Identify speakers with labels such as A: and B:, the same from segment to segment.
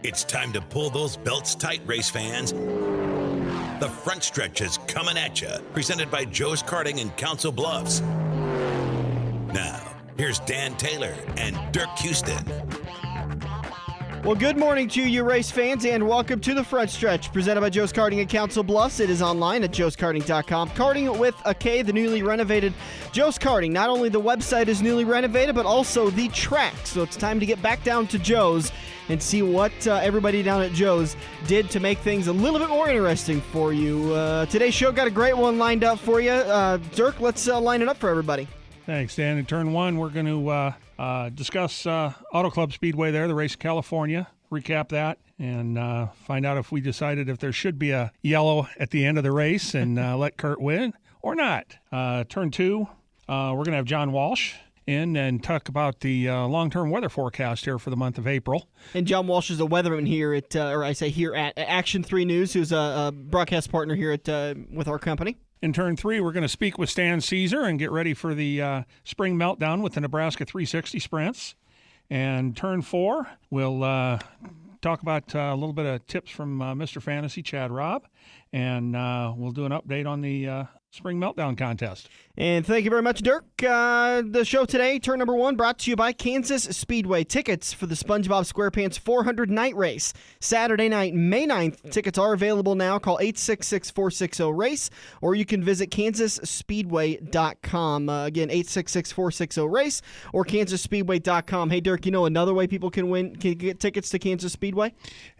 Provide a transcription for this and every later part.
A: It's time to pull those belts tight, race fans. The front stretch is coming at you, presented by Joe's Karting in Council Bluffs. Now, here's Dan Taylor and Dirk Houston.
B: Well, good morning to you, race fans, and welcome to the front stretch, presented by Joe's Karting in Council Bluffs. It is online at joeskarting.com. Karting with a K, the newly renovated Joe's Karting. Not only the website is newly renovated, but also the track. So it's time to get back down to Joe's and see what everybody down at Joe's did to make things a little bit more interesting for you. Today's show got a great one lined up for you. Dirk, let's line it up for everybody.
C: Thanks, Dan. In turn one, we're going to discuss Auto Club Speedway there, the race in California, recap that, and find out if we decided if there should be a yellow at the end of the race and let Kurt win or not. Turn two, we're going to have John Walsh in and talk about the long-term weather forecast here for the month of April. And
B: John Walsh is a weatherman here at, here at Action 3 News, who's a broadcast partner here at with our company.
C: In turn three, we're going to speak with Stan Cisar and get ready for the Spring Meltdown with the Nebraska 360 sprints. And turn four, we'll talk about a little bit of tips from Mr. Fantasy, Chad Robb, and we'll do an update on the Spring Meltdown contest.
B: And thank you very much, Dirk. The show today, turn number one, brought to you by Kansas Speedway. Tickets for the SpongeBob SquarePants 400 night race. Saturday night, May 9th. Tickets are available now. Call 866-460-RACE, or you can visit kansasspeedway.com. Again, 866-460-RACE or kansasspeedway.com. Hey, Dirk, you know another way people can get tickets to Kansas Speedway?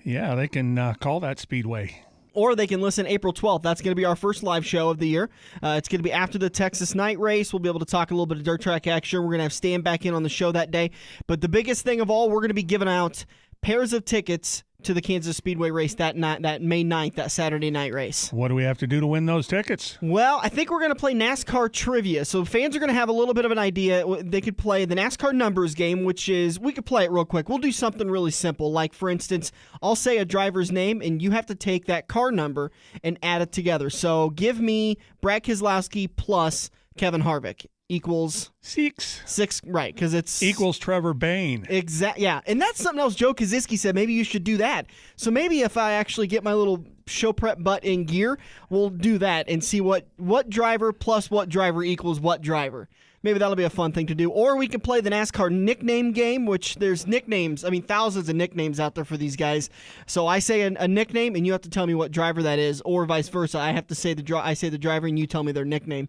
C: Yeah, they can call that Speedway.
B: Or they can listen April 12th. That's going to be our first live show of the year. It's going to be after the Texas night race. We'll be able to talk a little bit of dirt track action. We're going to have Stan back in on the show that day. But the biggest thing of all, we're going to be giving out pairs of tickets to the Kansas Speedway race that night, that May 9th, that Saturday night race.
C: What do we have to do to win those tickets?
B: Well, I think we're going to play NASCAR trivia. So fans are going to have a little bit of an idea. They could play the NASCAR numbers game, which is, we could play it real quick. We'll do something really simple. Like, for instance, I'll say a driver's name, and you have to take that car number and add it together. So give me Brad Keselowski plus Kevin Harvick equals six, right? Because it's
C: equals Trevor Bayne.
B: Exactly. Yeah, and that's something else. Joe Koziski said maybe you should do that. So maybe if I actually get my little show prep butt in gear, we'll do that and see what driver plus what driver equals what driver. Maybe that'll be a fun thing to do. Or we can play the NASCAR nickname game, which there's nicknames. I mean, thousands of nicknames out there for these guys. So I say a nickname, and you have to tell me what driver that is, or vice versa. I have to say I say the driver, and you tell me their nickname.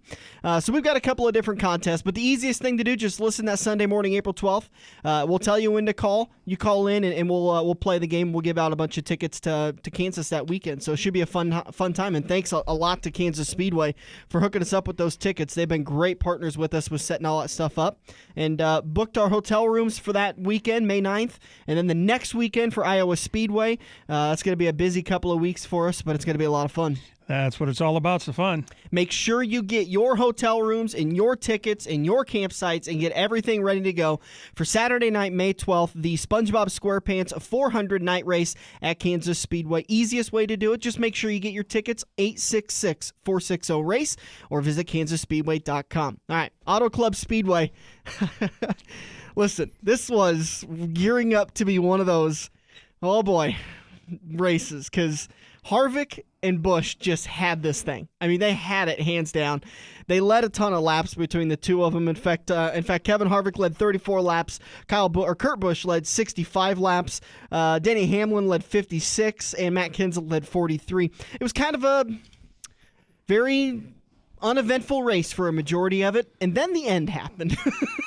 B: So we've got a couple of different contests. But the easiest thing to do, just listen that Sunday morning, April 12th. We'll tell you when to call. You call in, and we'll play the game. We'll give out a bunch of tickets to Kansas that weekend. So it should be a fun time. And thanks a lot to Kansas Speedway for hooking us up with those tickets. They've been great partners with us with setting all that stuff up, and booked our hotel rooms for that weekend, May 9th, and then the next weekend for Iowa Speedway. It's going to be a busy couple of weeks for us, but it's going to be a lot of fun.
C: That's what it's all about, it's the fun.
B: Make sure you get your hotel rooms and your tickets and your campsites and get everything ready to go for Saturday night, May 12th, the SpongeBob SquarePants 400 night race at Kansas Speedway. Easiest way to do it, just make sure you get your tickets, 866-460-RACE, or visit kansasspeedway.com. All right, Auto Club Speedway. Listen, this was gearing up to be one of those, oh boy, races, because Harvick and Busch just had this thing. I mean, they had it hands down. They led a ton of laps between the two of them. In fact, Kevin Harvick led 34 laps. Kurt Busch led 65 laps. Denny Hamlin led 56, and Matt Kenseth led 43. It was kind of a very uneventful race for a majority of it, and then the end happened.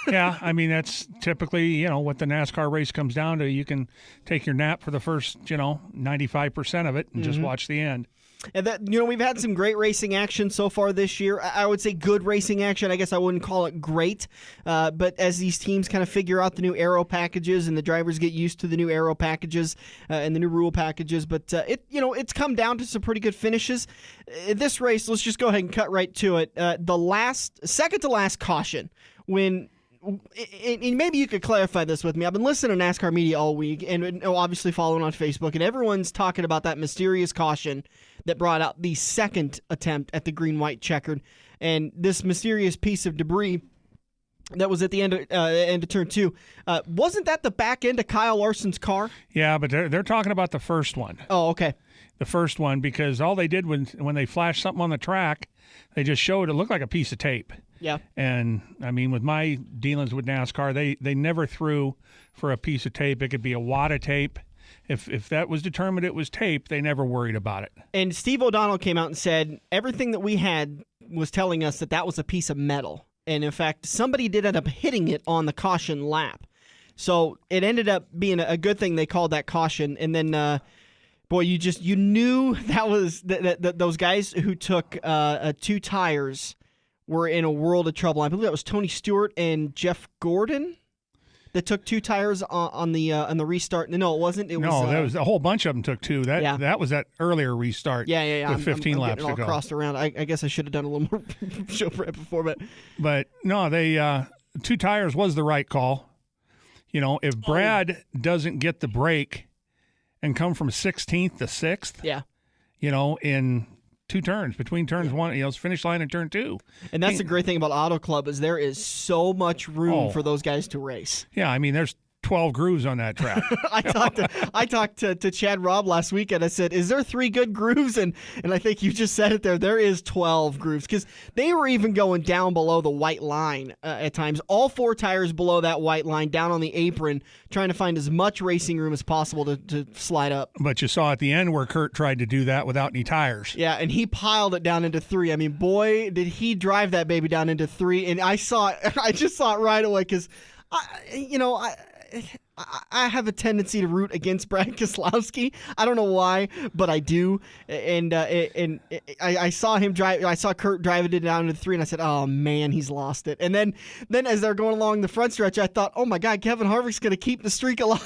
C: Yeah, I mean, that's typically, what the NASCAR race comes down to. You can take your nap for the first, 95% of it and just watch the end.
B: And that, we've had some great racing action so far this year. I would say good racing action. I guess I wouldn't call it great. But as these teams kind of figure out the new aero packages and the drivers get used to the new aero packages and the new rule packages, but it's come down to some pretty good finishes. This race, let's just go ahead and cut right to it. The second to last caution, when and maybe you could clarify this with me. I've been listening to NASCAR media all week and obviously following on Facebook, and everyone's talking about that mysterious caution that brought out the second attempt at the green-white checkered. And this mysterious piece of debris that was at the end of turn 2. Wasn't that the back end of Kyle Larson's car?
C: Yeah, but they're talking about the first one.
B: Oh, okay.
C: The first one, because all they did when they flashed something on the track, they just showed it looked like a piece of tape.
B: Yeah.
C: And, I mean, with my dealings with NASCAR, they never threw for a piece of tape. It could be a wad of tape. If that was determined it was tape, they never worried about it.
B: And Steve O'Donnell came out and said everything that we had was telling us that was a piece of metal. And, in fact, somebody did end up hitting it on the caution lap. So it ended up being a good thing they called that caution. And then, you knew that was that those guys who took 2 tires were in a world of trouble. I believe that was Tony Stewart and Jeff Gordon that took 2 tires on the restart. No, it wasn't. There
C: was a whole bunch of them took 2. That was that earlier restart.
B: Yeah.
C: With 15 laps to go.
B: Crossed around. I guess I should have done a little more show prep before,
C: but no, they 2 tires was the right call. You know, if Brad doesn't get the break and come from 16th to 6th,
B: yeah,
C: you know, in 2 turns between turns 1, it's finish line and turn 2.
B: And that's the great thing about Auto Club is there is so much room for those guys to race.
C: Yeah, I mean, there's 12 grooves on that track.
B: I talked to Chad Robb last week, and I said, is there 3 good grooves? And I think you just said it there. There is 12 grooves, because they were even going down below the white line at times. All 4 tires below that white line, down on the apron, trying to find as much racing room as possible to slide up.
C: But you saw at the end where Kurt tried to do that without any tires.
B: Yeah, and he piled it down into 3. I mean, boy, did he drive that baby down into 3. And I just saw it right away, because, I have a tendency to root against Brad Keselowski. I don't know why, but I do. And I saw him drive. I saw Kurt driving it down to 3, and I said, "Oh man, he's lost it." And then as they're going along the front stretch, I thought, "Oh my God, Kevin Harvick's going to keep the streak alive."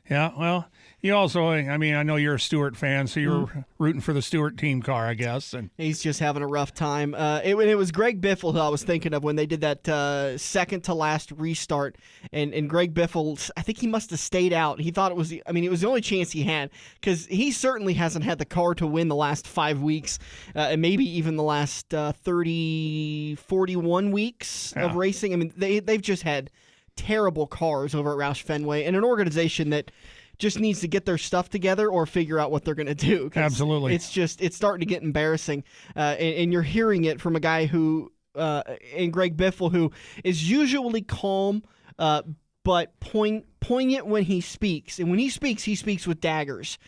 C: Yeah, well, you also, I mean, I know you're a Stewart fan, so you're rooting for the Stewart team car, I guess. And
B: he's just having a rough time. It was Greg Biffle who I was thinking of when they did that second to last restart. And Greg Biffle, I think he must have stayed out. He thought it was the only chance he had, because he certainly hasn't had the car to win the last 5 weeks, and maybe even the last 41 weeks of racing. I mean, they've just had terrible cars over at Roush Fenway, and an organization that just needs to get their stuff together or figure out what they're going to do.
C: Absolutely.
B: It's starting to get embarrassing, and you're hearing it from a guy who, and Greg Biffle, who is usually calm, but poignant when he speaks. And when he speaks with daggers.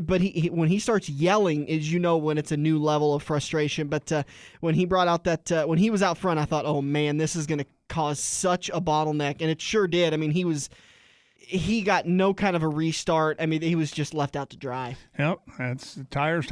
B: But when he starts yelling, when it's a new level of frustration. But when he brought out that, when he was out front, I thought, oh man, this is going to cause such a bottleneck. And it sure did. I mean, he got no kind of a restart. I mean, he was just left out to dry.
C: Yep, that's tires.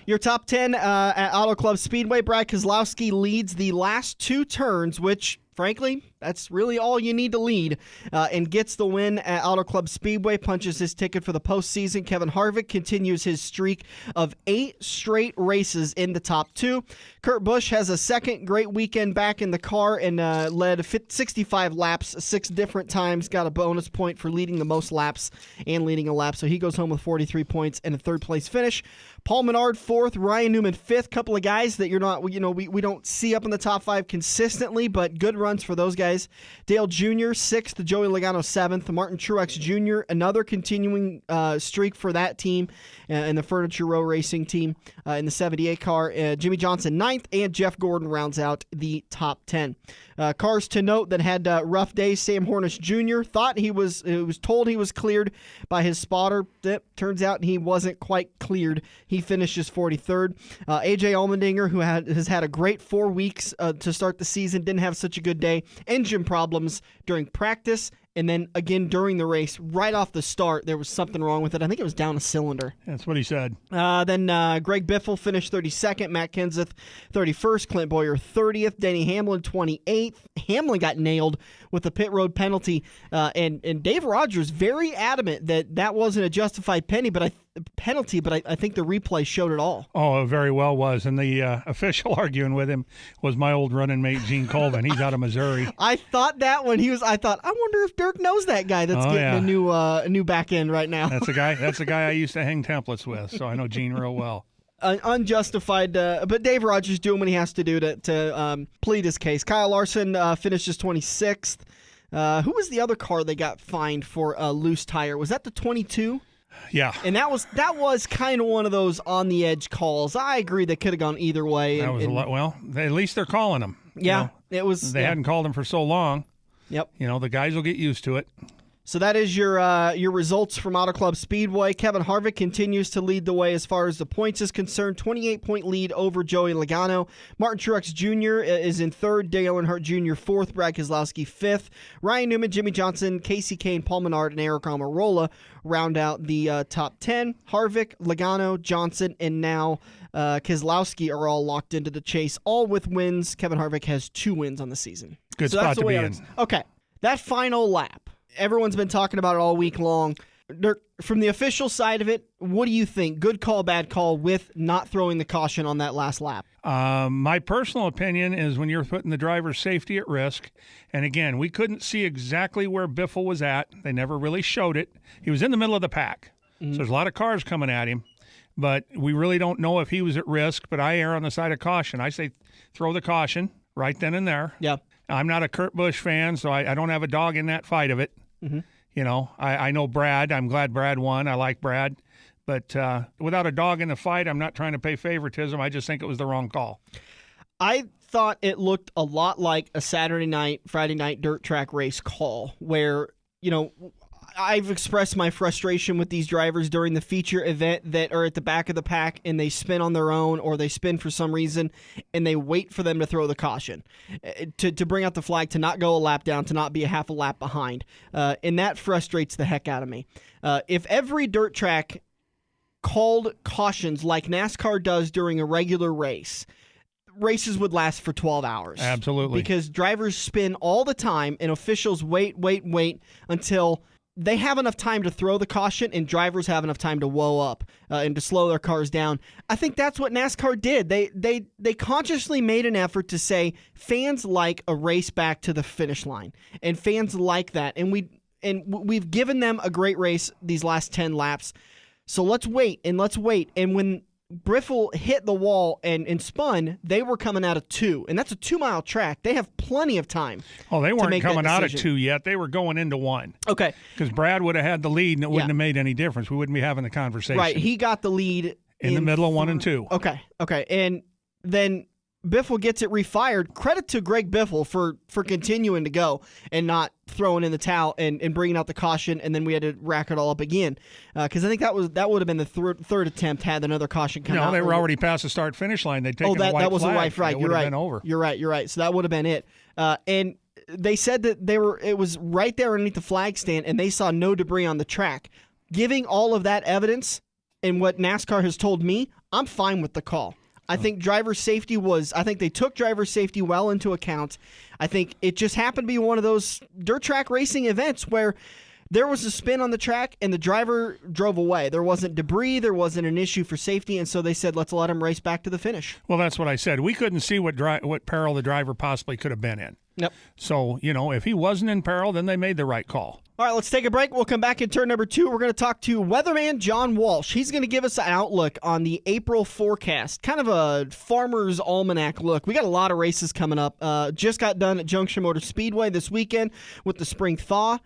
B: Your top 10 at Auto Club Speedway. Brad Keselowski leads the last 2 turns, which, frankly, that's really all you need to lead, and gets the win at Auto Club Speedway, punches his ticket for the postseason. Kevin Harvick continues his streak of 8 straight races in the top 2. Kurt Busch has a second great weekend back in the car and led 65 laps 6 different times, got a bonus point for leading the most laps and leading a lap, so he goes home with 43 points and a 3rd place finish. Paul Menard 4th, Ryan Newman 5th, couple of guys that we don't see up in the top 5 consistently, but good runs for those guys. Dale Jr. 6th, Joey Logano 7th, Martin Truex Jr., another continuing streak for that team and the Furniture Row Racing team in the 78 car. Jimmy Johnson 9th, and Jeff Gordon rounds out the top 10. Cars to note that had rough days. Sam Hornish Jr. thought he was told he was cleared by his spotter. Turns out he wasn't quite cleared. He finishes 43rd. AJ Allmendinger, who has had a great 4 weeks to start the season, didn't have such a good day. Engine problems during practice, and then again during the race. Right off the start, there was something wrong with it. I think it was down a cylinder.
C: That's what he said.
B: Then Greg Biffle finished 32nd, Matt Kenseth 31st, Clint Bowyer 30th, Denny Hamlin 28th. Hamlin got nailed with a pit road penalty, and Dave Rogers very adamant that wasn't a justified penalty, but I think the replay showed it all.
C: Oh, it very well was. And the official arguing with him was my old running mate, Gene Colvin. He's out of Missouri.
B: I thought that when I wonder if Dirk knows that guy that's getting a new back end right now.
C: That's the guy I used to hang templates with, so I know Gene real well.
B: unjustified, but Dave Rogers doing what he has to do to plead his case. Kyle Larson finishes 26th. Who was the other car they got fined for a loose tire? Was that the 22?
C: Yeah.
B: And that was kind of one of those on the edge calls. I agree they could have gone either way.
C: That was a lot. Well, at least they're calling them.
B: Yeah, it was.
C: They hadn't called them for so long.
B: Yep.
C: The guys will get used to it.
B: So that is your results from Auto Club Speedway. Kevin Harvick continues to lead the way as far as the points is concerned. 28-point lead over Joey Logano. Martin Truex Jr. is in third. Dale Earnhardt Jr. fourth. Brad Keselowski fifth. Ryan Newman, Jimmy Johnson, Casey Kane, Paul Menard, and Eric Almirola round out the top 10. Harvick, Logano, Johnson, and now Keselowski are all locked into the chase, all with wins. Kevin Harvick has 2 wins on the season.
C: Good spot to be in.
B: Okay, that final lap. Everyone's been talking about it all week long. Dirk, from the official side of it, what do you think? Good call, bad call with not throwing the caution on that last lap?
C: My personal opinion is when you're putting the driver's safety at risk, and again, we couldn't see exactly where Biffle was at. They never really showed it. He was in the middle of the pack, so there's a lot of cars coming at him, but we really don't know if he was at risk, but I err on the side of caution. I say throw the caution right then and there.
B: Yeah.
C: I'm not a Kurt Busch fan, so I don't have a dog in that fight of it. Mm-hmm. I know Brad. I'm glad Brad won. I like Brad. But without a dog in the fight, I'm not trying to pay favoritism. I just think it was the wrong call.
B: I thought it looked a lot like a Saturday night, Friday night dirt track race call where, I've expressed my frustration with these drivers during the feature event that are at the back of the pack and they spin on their own or they spin for some reason and they wait for them to throw the caution, to bring out the flag, to not go a lap down, to not be a half a lap behind. And that frustrates the heck out of me. If every dirt track called cautions like NASCAR does during a regular race, races would last for 12 hours.
C: Absolutely.
B: Because drivers spin all the time and officials wait until they have enough time to throw the caution and drivers have enough time to whoa up and to slow their cars down. I think that's what NASCAR did. They consciously made an effort to say fans like a race back to the finish line, and fans like that. And we've given them a great race these last 10 laps. So let's wait. And when Biffle hit the wall and spun, they were coming out of 2, and that's a 2-mile track. They have plenty of time.
C: Oh, they weren't coming out of 2 yet. They were going into 1.
B: Okay.
C: Because Brad would have had the lead, and it wouldn't have made any difference. We wouldn't be having the conversation.
B: Right. He got the lead
C: in the middle of 1 and 2.
B: Okay. And then Biffle gets it refired. Credit to Greg Biffle for continuing to go and not throwing in the towel and bringing out the caution, and then we had to rack it all up again. Because I think that would have been the third attempt had another caution come out.
C: No, they were already past the start-finish line. They'd taken the white flag.
B: That was a white flag. You're right.
C: Been over.
B: You're right. So that would have been it. And they said that it was right there underneath the flag stand, and they saw no debris on the track. Giving all of that evidence and what NASCAR has told me, I'm fine with the call. I think they took driver safety well into account. I think it just happened to be one of those dirt track racing events where there was a spin on the track and the driver drove away. There wasn't debris. There wasn't an issue for safety. And so they said, let's let him race back to the finish.
C: Well, that's what I said. We couldn't see what peril the driver possibly could have been in.
B: Yep.
C: So, if he wasn't in peril, then they made the right call.
B: All right, let's take a break. We'll come back in turn number 2. We're going to talk to weatherman John Walsh. He's going to give us an outlook on the April forecast, kind of a farmer's almanac look. We got a lot of races coming up. Just got done at Junction Motor Speedway this weekend with the spring thaw.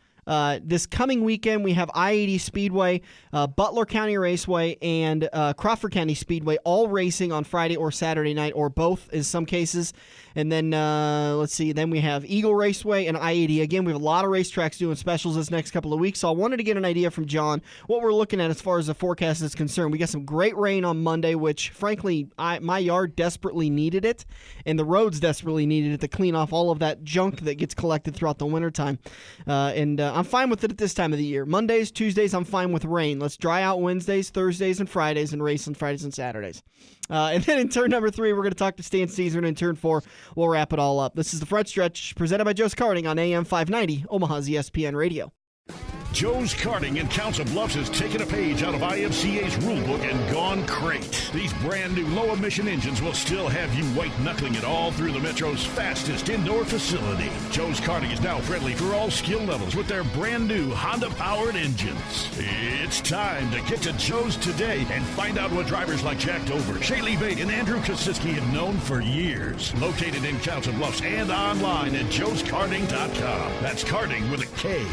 B: This coming weekend, we have I-80 Speedway, Butler County Raceway, and Crawford County Speedway, all racing on Friday or Saturday night, or both in some cases. And then, then we have Eagle Raceway and I-80. Again, we have a lot of racetracks doing specials this next couple of weeks, so I wanted to get an idea from John what we're looking at as far as the forecast is concerned. We got some great rain on Monday, which, frankly, my yard desperately needed it, and the roads desperately needed it to clean off all of that junk that gets collected throughout the wintertime. I'm fine with it at this time of the year. Mondays, Tuesdays, I'm fine with rain. Let's dry out Wednesdays, Thursdays, and Fridays, and race on Fridays and Saturdays. And then in turn number 3, we're going to talk to Stan Cisar, and in turn 4, we'll wrap it all up. This is The Front Stretch, presented by Joe's Karting on AM 590, Omaha's ESPN Radio.
D: Joe's Karting in Council Bluffs has taken a page out of IMCA's rulebook and gone crate. These brand new low-emission engines will still have you white-knuckling it all through the Metro's fastest indoor facility. Joe's Karting is now friendly for all skill levels with their brand new Honda-powered engines. It's time to get to Joe's today and find out what drivers like Jack Dover, Shaylee Bate, and Andrew Kosiski have known for years. Located in Council Bluffs and online at joeskarting.com. That's karting with a K.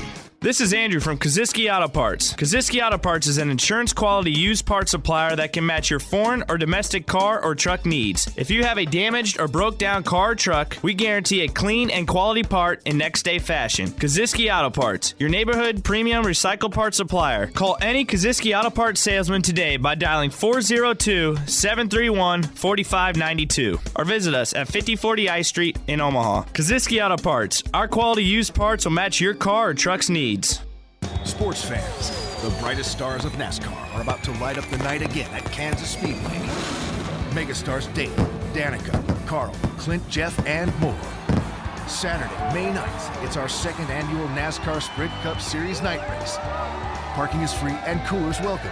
E: This is Andrew from Kosiski Auto Parts. Kosiski Auto Parts is an insurance-quality used parts supplier that can match your foreign or domestic car or truck needs. If you have a damaged or broke-down car or truck, we guarantee a clean and quality part in next-day fashion. Kosiski Auto Parts, your neighborhood premium recycled parts supplier. Call any Kosiski Auto Parts salesman today by dialing 402-731-4592 or visit us at 5040 I Street in Omaha. Kosiski Auto Parts, our quality used parts will match your car or truck's needs.
F: Sports fans, the brightest stars of NASCAR are about to light up the night again at Kansas Speedway. Megastars Dave, Danica, Carl, Clint, Jeff, and more. Saturday, May 9th, it's our second annual NASCAR Sprint Cup Series night race. Parking is free and coolers welcome.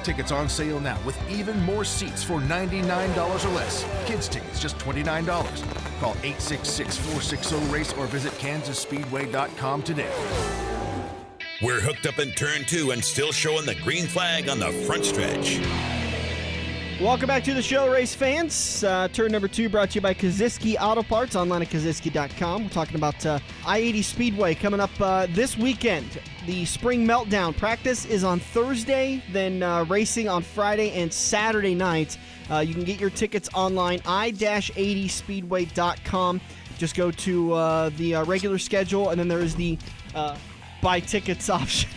F: Tickets on sale now with even more seats for $99 or less. Kids tickets just $29. Call 866-460-RACE or visit kansasspeedway.com today.
A: We're hooked up in turn 2 and still showing the green flag on the front stretch.
B: Welcome back to the show, race fans. Turn number 2 brought to you by Kosiski Auto Parts, online at kosiski.com. We're talking about I-80 Speedway coming up this weekend. The Spring Meltdown practice is on Thursday, then racing on Friday and Saturday night. You can get your tickets online, I-80speedway.com. Just go to the regular schedule, and then there is the buy tickets option.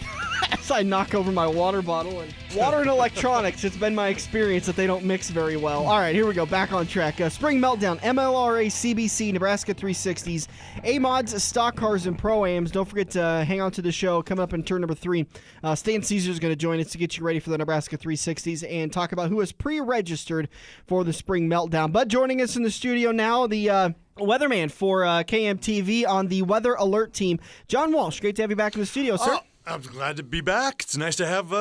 B: As I knock over my water bottle. And water and electronics, it's been my experience that they don't mix very well. All right, here we go. Back on track. Spring Meltdown, MLRA, CBC, Nebraska 360s, A-Mods, Stock Cars, and Pro-Ams. Don't forget to hang on to the show. Coming up in turn number 3, Stan Cisar is going to join us to get you ready for the Nebraska 360s and talk about who has pre-registered for the Spring Meltdown. But joining us in the studio now, the weatherman for KMTV on the Weather Alert team, John Walsh. Great to have you back in the studio, sir.
G: I'm glad to be back. It's nice to have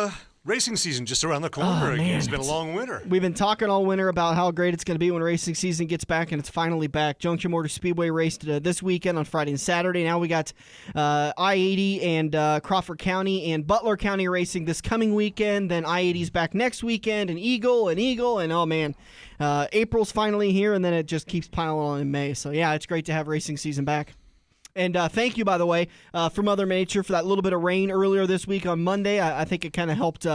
G: racing season just around the corner again. It's been a long winter.
B: We've been talking all winter about how great it's going to be when racing season gets back, and it's finally back. Junction Motor Speedway raced this weekend on Friday and Saturday. Now we got I-80 and Crawford County and Butler County racing this coming weekend. Then I-80's back next weekend, and Eagle, and oh man, April's finally here, and then it just keeps piling on in May. So yeah, it's great to have racing season back. And thank you, by the way, for Mother Nature for that little bit of rain earlier this week on Monday. I think it kind of helped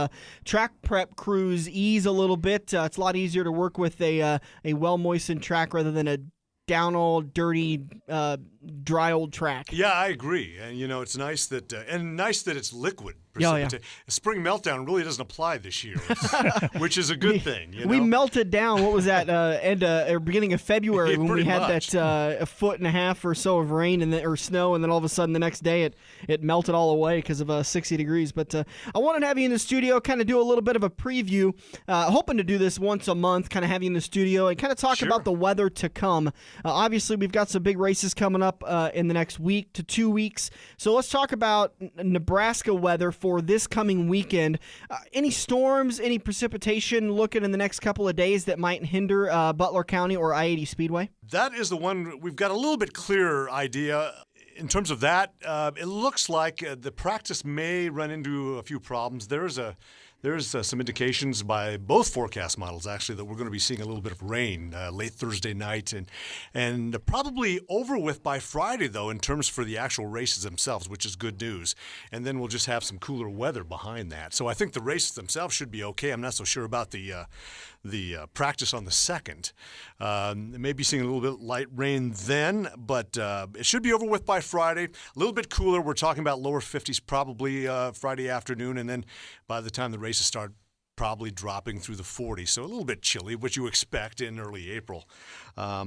B: track prep crews ease a little bit. It's a lot easier to work with a well-moistened track rather than a down old, dirty, dry old track.
G: Yeah, I agree. And, it's nice that it's liquid.
B: Yeah.
G: Spring Meltdown really doesn't apply this year, which is a good thing.
B: We melted down, what was that, beginning of February when we had
G: much.
B: that a foot and a half or so of rain or snow, and then all of a sudden the next day it melted all away because of 60 degrees. But I wanted to have you in the studio, kind of do a little bit of a preview, hoping to do this once a month, kind of have you in the studio and kind of talk about the weather to come. Obviously, we've got some big races coming up in the next week to 2 weeks. So let's talk about Nebraska weather for this coming weekend. Any storms, any precipitation looking in the next couple of days that might hinder Butler County or I-80 Speedway?
G: That is the one we've got a little bit clearer idea. In terms of that, it looks like the practice may run into a few problems. There's some indications by both forecast models, actually, that we're going to be seeing a little bit of rain late Thursday night and probably over with by Friday, though, in terms for the actual races themselves, which is good news. And then we'll just have some cooler weather behind that. So I think the races themselves should be okay. I'm not so sure about the practice on the 2nd. Maybe seeing a little bit light rain then, but it should be over with by Friday. A little bit cooler. We're talking about lower 50s probably Friday afternoon, and then by the time the races start, probably dropping through the 40s. So a little bit chilly, which you expect in early April.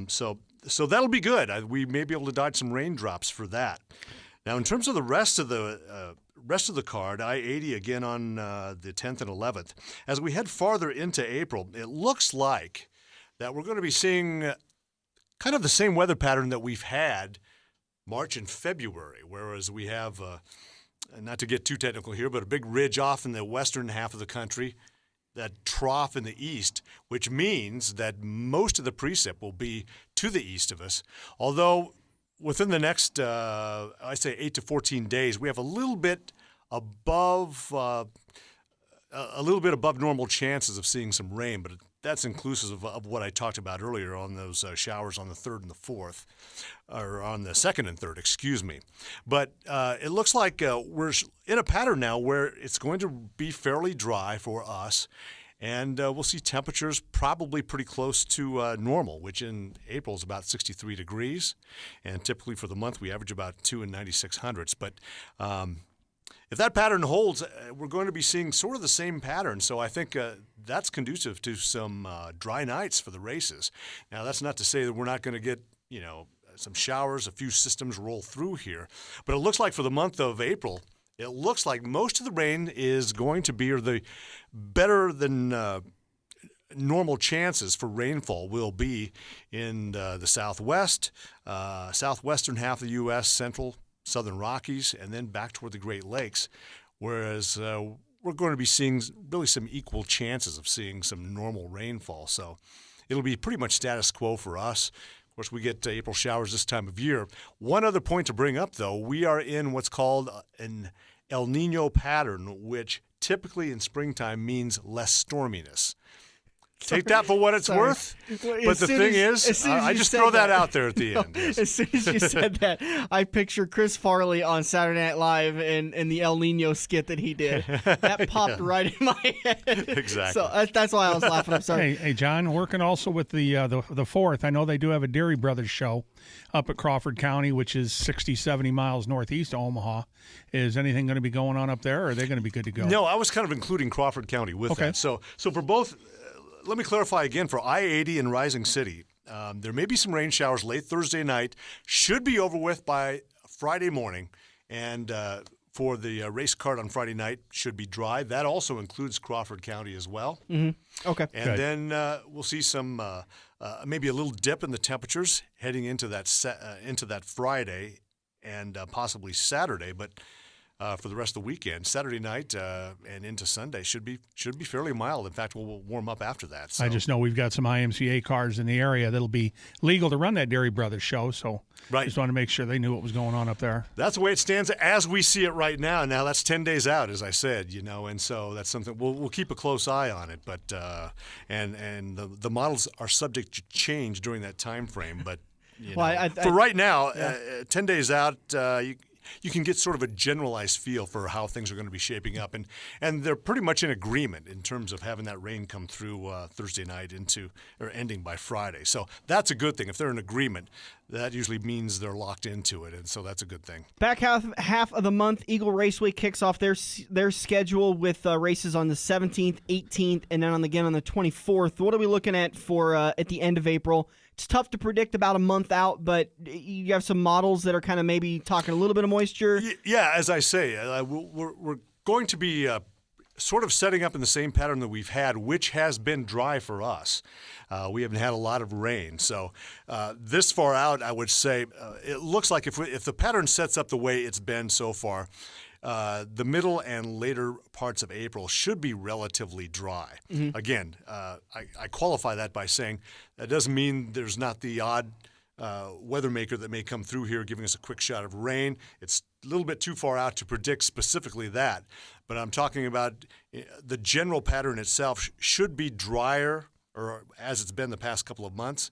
G: So that'll be good. We may be able to dodge some raindrops for that. Now, in terms of the rest of the card, I-80 again on the 10th and 11th. As we head farther into April, it looks like that we're going to be seeing kind of the same weather pattern that we've had March and February, whereas we have not to get too technical here, but a big ridge off in the western half of the country, that trough in the east, which means that most of the precip will be to the east of us. Although within the next, I say 8 to 14 days, we have a little bit above normal chances of seeing some rain, but that's inclusive of what I talked about earlier on those showers on the 3rd and the 4th, or on the 2nd and 3rd, excuse me. But it looks like we're in a pattern now where it's going to be fairly dry for us, and we'll see temperatures probably pretty close to normal, which in April is about 63 degrees, and typically for the month we average about 2 and 9600ths. But if that pattern holds, we're going to be seeing sort of the same pattern. So I think that's conducive to some dry nights for the races. Now, that's not to say that we're not going to get, some showers, a few systems roll through here. But it looks like for the month of April, it looks like most of the rain is going to be, or the better than normal chances for rainfall will be in the southwest, southwestern half of the U.S., central, Southern Rockies, and then back toward the Great Lakes, whereas we're going to be seeing really some equal chances of seeing some normal rainfall. So it'll be pretty much status quo for us. Of course, we get April showers this time of year. One other point to bring up, though, we are in what's called an El Nino pattern, which typically in springtime means less storminess. Take that for what it's worth. But the thing is, I just throw that out there at the end. Yes.
B: As soon as you said that, I picture Chris Farley on Saturday Night Live and the El Nino skit that he did. That popped right in my head.
G: Exactly.
B: So that's why I was laughing. I'm sorry.
C: Hey, John, working also with the 4th. I know they do have a Dairy Brothers show up at Crawford County, which is 60, 70 miles northeast of Omaha. Is anything going to be going on up there, or are they going to be good to go?
G: No, I was kind of including Crawford County with that. So for both. Let me clarify again for I-80 and Rising City. There may be some rain showers late Thursday night. Should be over with by Friday morning. And for the race cart on Friday night, should be dry. That also includes Crawford County as well.
B: Mm-hmm. Okay.
G: And then we'll see some maybe a little dip in the temperatures heading into that Friday and possibly Saturday. But for the rest of the weekend, Saturday night and into Sunday should be fairly mild. In fact, we'll warm up after that. So.
C: I just know we've got some IMCA cars in the area that'll be legal to run that Dairy Brothers show, so just wanted to make sure they knew what was going on up there.
G: That's the way it stands as we see it right now. Now that's 10 days out, as I said, and so that's something we'll keep a close eye on it. But and the models are subject to change during that time frame. But for right now, 10 days out, you can get sort of a generalized feel for how things are going to be shaping up. And they're pretty much in agreement in terms of having that rain come through Thursday night or ending by Friday. So that's a good thing. If they're in agreement, that usually means they're locked into it, and so that's a good thing.
B: Back half of the month, Eagle Raceway kicks off their schedule with races on the 17th, 18th, and then again on the 24th. What are we looking at for at the end of April? It's tough to predict about a month out, but you have some models that are kind of maybe talking a little bit of moisture.
G: Yeah, as I say, we're going to be sort of setting up in the same pattern that we've had, which has been dry for us. We haven't had a lot of rain. So this far out, I would say it looks like if the pattern sets up the way it's been so far, the middle and later parts of April should be relatively dry. Mm-hmm. Again, I qualify that by saying that doesn't mean there's not the odd weather maker that may come through here giving us a quick shot of rain. It's a little bit too far out to predict specifically that. But I'm talking about the general pattern itself should be drier, or as it's been the past couple of months,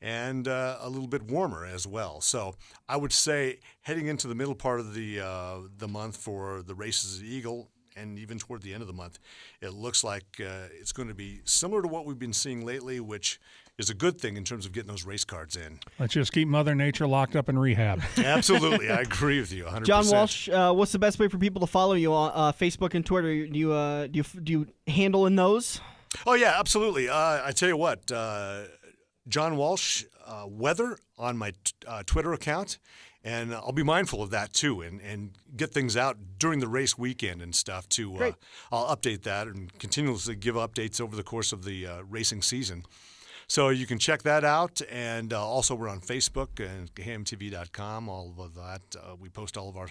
G: and a little bit warmer as well. So I would say heading into the middle part of the month for the races at Eagle, and even toward the end of the month, it looks like it's going to be similar to what we've been seeing lately, which is a good thing in terms of getting those race cards in.
C: Let's just keep Mother Nature locked up in rehab.
G: Absolutely. I agree with you 100%.
B: John Walsh, what's the best way for people to follow you on Facebook and Twitter? Do you handle in those?
G: Oh, yeah, absolutely. I tell you what, John Walsh, weather on my Twitter account, and I'll be mindful of that too, and get things out during the race weekend and stuff too. I'll update that and continuously give updates over the course of the racing season. So you can check that out, and also we're on Facebook and hamtv.com, all of that. We post all of our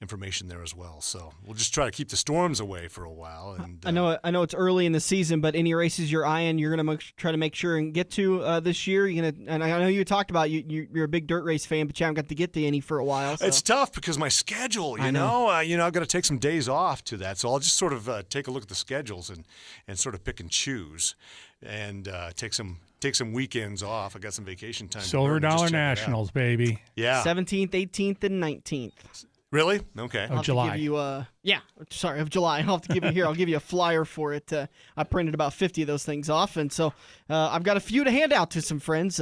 G: information there as well. So we'll just try to keep the storms away for a while. And
B: I know it's early in the season, but any races you're eyeing, you're going to try to make sure and get to this year. And I know you talked about you're a big dirt race fan, but you haven't got to get to any for a while. So.
G: It's tough because my schedule, you know, I've got to take some days off to that. So I'll just sort of take a look at the schedules and sort of pick and choose and take some weekends off. I got some vacation time.
C: Silver Dollar Nationals, baby.
G: Yeah.
B: 17th, 18th, and 19th.
G: Really? Okay.
C: Of July.
B: Of July. I'll have to give you here. I'll give you a flyer for it. I printed about 50 of those things off, and so I've got a few to hand out to some friends.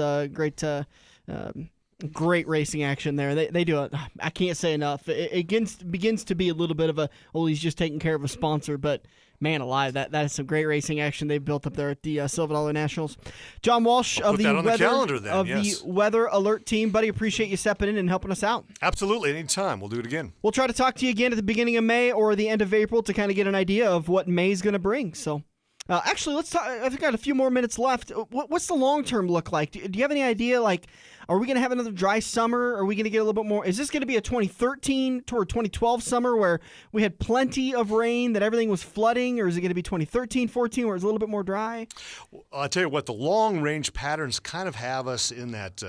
B: Great racing action there. They do it. I can't say enough. It begins to be a little bit of he's just taking care of a sponsor, but man alive, that is some great racing action they've built up there at the Silver Dollar Nationals. John Walsh of the Weather Alert team, buddy, appreciate you stepping in and helping us out.
G: Absolutely, anytime. We'll do it again.
B: We'll try to talk to you again at the beginning of May or the end of April to kind of get an idea of what May's going to bring. So. Actually, let's talk. I've got a few more minutes left. What's the long term look like? Do you have any idea? Like, are we going to have another dry summer? Are we going to get a little bit more? Is this going to be a 2013 toward 2012 summer where we had plenty of rain, that everything was flooding, or is it going to be 2013, 14 where it's a little bit more dry?
G: Well, I'll tell you what, the long range patterns kind of have us in that.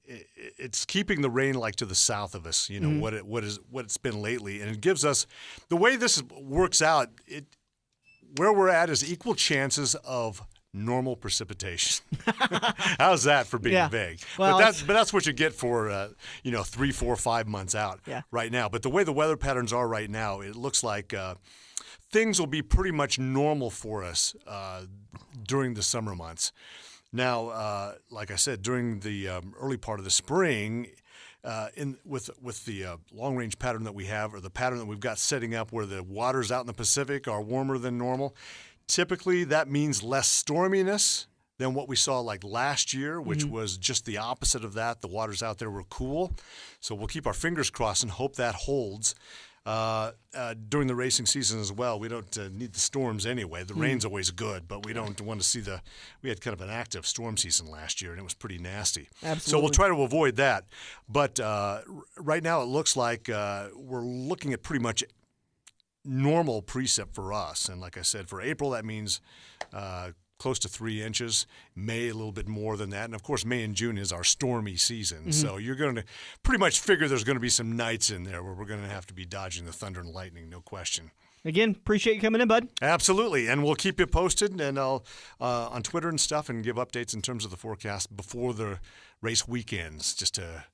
G: It's keeping the rain like to the south of us. You know what it's been lately, and it gives us the way this works out. Where we're at is equal chances of normal precipitation. How's that for being vague? Well, but that's what you get for 3, 4, 5 months out right now. But the way the weather patterns are right now, it looks like things will be pretty much normal for us during the summer months. Now, like I said, during the early part of the spring. With the long range pattern that we have, or the pattern that we've got setting up where the waters out in the Pacific are warmer than normal, typically that means less storminess than what we saw like last year, which was just the opposite of that. The waters out there were cool. So we'll keep our fingers crossed and hope that holds during the racing season as well. We don't need the storms anyway. The rain's always good, but we don't want to see we had kind of an active storm season last year, and it was pretty nasty.
B: Absolutely.
G: So we'll try to avoid that. But right now it looks like we're looking at pretty much normal precip for us. And like I said, for April, that means close to 3 inches. May, a little bit more than that. And, of course, May and June is our stormy season. So you're going to pretty much figure there's going to be some nights in there where we're going to have to be dodging the thunder and lightning, no question.
B: Again, appreciate you coming in, bud.
G: Absolutely. And we'll keep you posted, and I'll on Twitter and stuff, and give updates in terms of the forecast before the race weekends, just to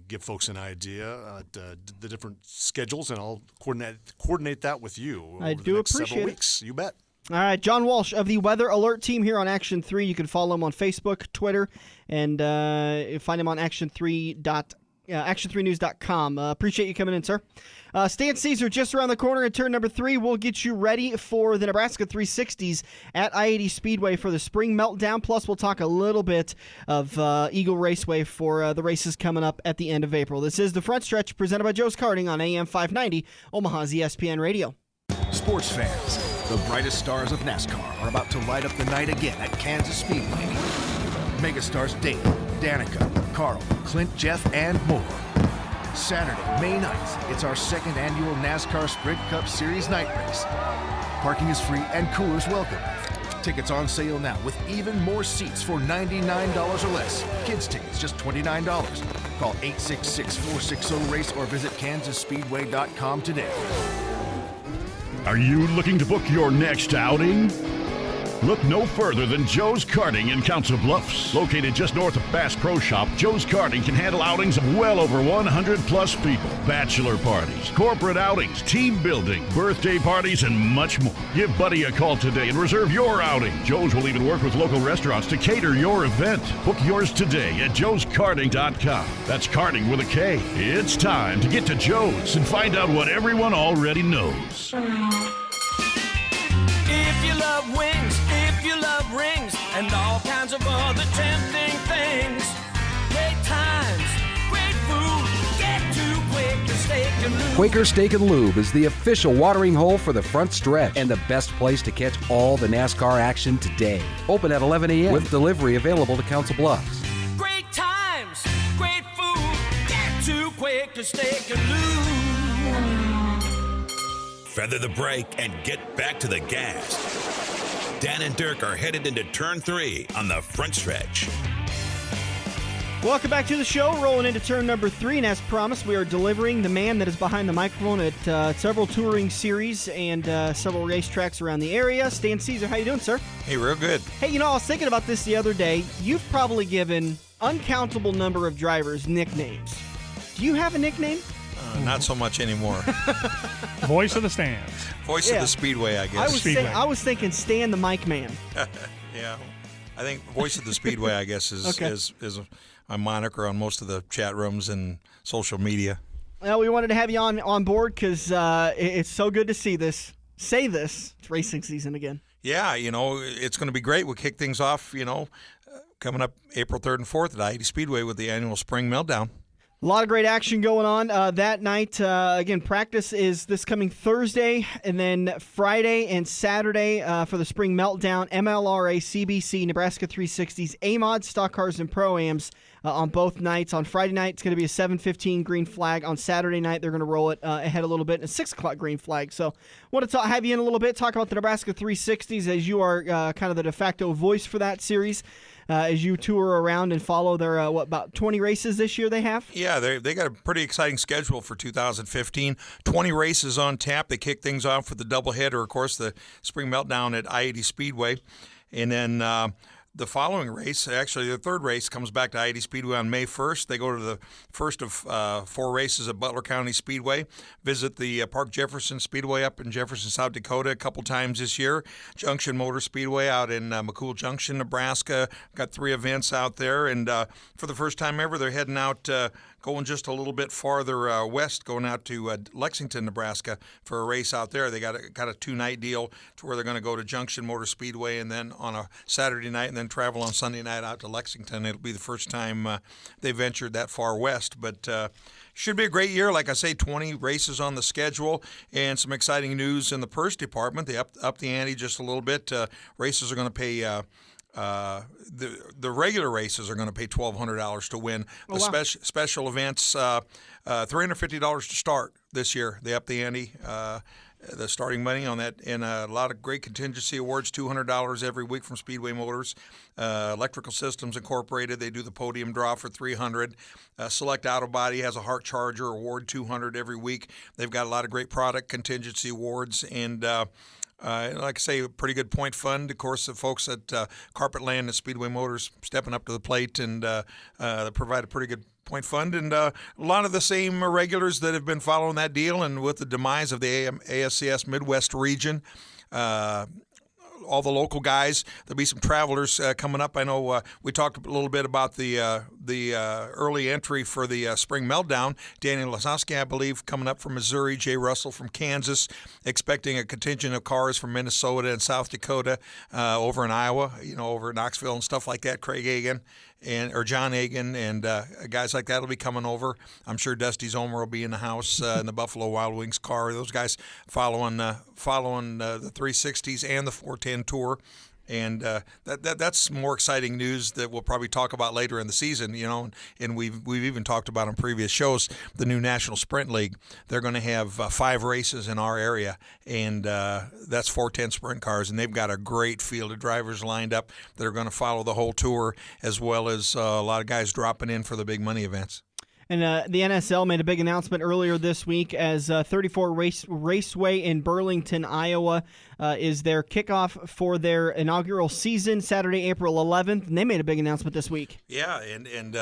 G: give folks an idea the different schedules, and I'll coordinate that with you over the next several weeks. You bet.
B: All right, John Walsh of the Weather Alert team here on Action 3. You can follow him on Facebook, Twitter, and find him on action3news.com. Appreciate you coming in, sir. Stan Cisar just around the corner at turn number 3. We'll get you ready for the Nebraska 360s at I-80 Speedway for the Spring Meltdown. Plus, we'll talk a little bit of Eagle Raceway for the races coming up at the end of April. This is The Front Stretch presented by Joe's Karting on AM 590, Omaha's ESPN Radio.
F: Sports fans, the brightest stars of NASCAR are about to light up the night again at Kansas Speedway. Megastars Dave, Danica, Carl, Clint, Jeff, and more. Saturday, May 9th, it's our second annual NASCAR Sprint Cup Series night race. Parking is free and coolers welcome. Tickets on sale now with even more seats for $99 or less. Kids tickets just $29. Call 866-460-RACE or visit kansasspeedway.com today.
D: Are you looking to book your next outing? Look no further than Joe's Karting in Council Bluffs. Located just north of Bass Pro Shop, Joe's Karting can handle outings of well over 100 plus people. Bachelor parties, corporate outings, team building, birthday parties, and much more. Give Buddy a call today and reserve your outing. Joe's will even work with local restaurants to cater your event. Book yours today at joeskarting.com. That's karting with a K. It's time to get to Joe's and find out what everyone already knows.
H: If you love wings, if you love rings, and all kinds of other tempting things, great times, great food, get to Quaker Steak and Lube.
I: Quaker Steak and Lube is the official watering hole for the front stretch and the best place to catch all the NASCAR action today. Open at 11 a.m. with delivery available to Council Bluffs.
H: Great times, great food, get to Quaker Steak and Lube.
A: feather the brake, and get back to the gas. Dan and Dirk are headed into turn 3 on the front stretch.
B: Welcome back to the show. Rolling into turn number 3, and as promised, we are delivering the man that is behind the microphone at several touring series and several racetracks around the area. Stan Cisar, how you doing, sir?
J: Hey, real good.
B: Hey, I was thinking about this the other day. You've probably given uncountable number of drivers nicknames. Do you have a nickname?
J: Not so much anymore.
C: Voice of the stands.
J: Voice of the Speedway, I guess.
B: I was thinking Stan the Mic Man.
J: Yeah. I think Voice of the Speedway, I guess, is a moniker on most of the chat rooms and social media.
B: Well, we wanted to have you on board because it's so good to see this. Say this. It's racing season again.
J: Yeah, it's going to be great. We'll kick things off, coming up April 3rd and 4th at I-80 Speedway with the annual Spring Meltdown.
B: A lot of great action going on that night. Again, practice is this coming Thursday, and then Friday and Saturday for the Spring Meltdown, MLRA, CBC, Nebraska 360s, A-Mod, Stock Cars, and Pro-Ams on both nights. On Friday night, it's going to be a 7:15 green flag. On Saturday night, they're going to roll it ahead a little bit, a 6 o'clock green flag. So I want to have you in a little bit, talk about the Nebraska 360s as you are kind of the de facto voice for that series. As you tour around and follow their, about 20 races this year they have?
J: Yeah, they got a pretty exciting schedule for 2015. 20 races on tap. They kick things off with the doubleheader, of course, the Spring Meltdown at I-80 Speedway. And then the following race, actually the third race, comes back to I-80 Speedway on May 1st. They go to the first of 4 races at Butler County Speedway, visit the Park Jefferson Speedway up in Jefferson, South Dakota a couple times this year, Junction Motor Speedway out in McCool Junction, Nebraska. Got 3 events out there, and for the first time ever, they're heading out going just a little bit farther west, going out to Lexington, Nebraska for a race out there. They got a 2-night deal to where they're going to go to Junction Motor Speedway and then on a Saturday night and then travel on Sunday night out to Lexington. It'll be the first time they ventured that far west, but should be a great year. Like I say, 20 races on the schedule and some exciting news in the purse department. They up the ante just a little bit. Races are going to pay the regular races are going to pay $1,200 to win. The special events, $350 to start this year. They up the ante, the starting money on that, and a lot of great contingency awards, $200 every week from Speedway Motors. Electrical Systems Incorporated, they do the podium draw for $300. Select Auto Body has a Heart Charger award, $200 every week. They've got a lot of great product contingency awards, and like I say, a pretty good point fund. Of course, the folks at Carpetland and Speedway Motors stepping up to the plate and they provide a pretty good point fund. And a lot of the same regulars that have been following that deal. And with the demise of the ASCS Midwest region, all the local guys, there'll be some travelers coming up. I know we talked a little bit about the early entry for the Spring Meltdown. Daniel Lasowski, I believe, coming up from Missouri. Jay Russell from Kansas. Expecting a contingent of cars from Minnesota and South Dakota, over in Iowa, over in Knoxville and stuff like that. Craig Agan or John Agan and guys like that will be coming over. I'm sure Dusty Zomer will be in the house in the Buffalo Wild Wings car. Those guys following the 360s and the 410 Tour. And that's more exciting news that we'll probably talk about later in the season, and we've even talked about on previous shows, the new National Sprint League. They're going to have 5 races in our area, and that's 410 sprint cars, and they've got a great field of drivers lined up that are going to follow the whole tour, as well as a lot of guys dropping in for the big money events.
B: And the NSL made a big announcement earlier this week as 34 Raceway in Burlington, Iowa is their kickoff for their inaugural season, Saturday, April 11th. And they made a big announcement this week.
J: Yeah, and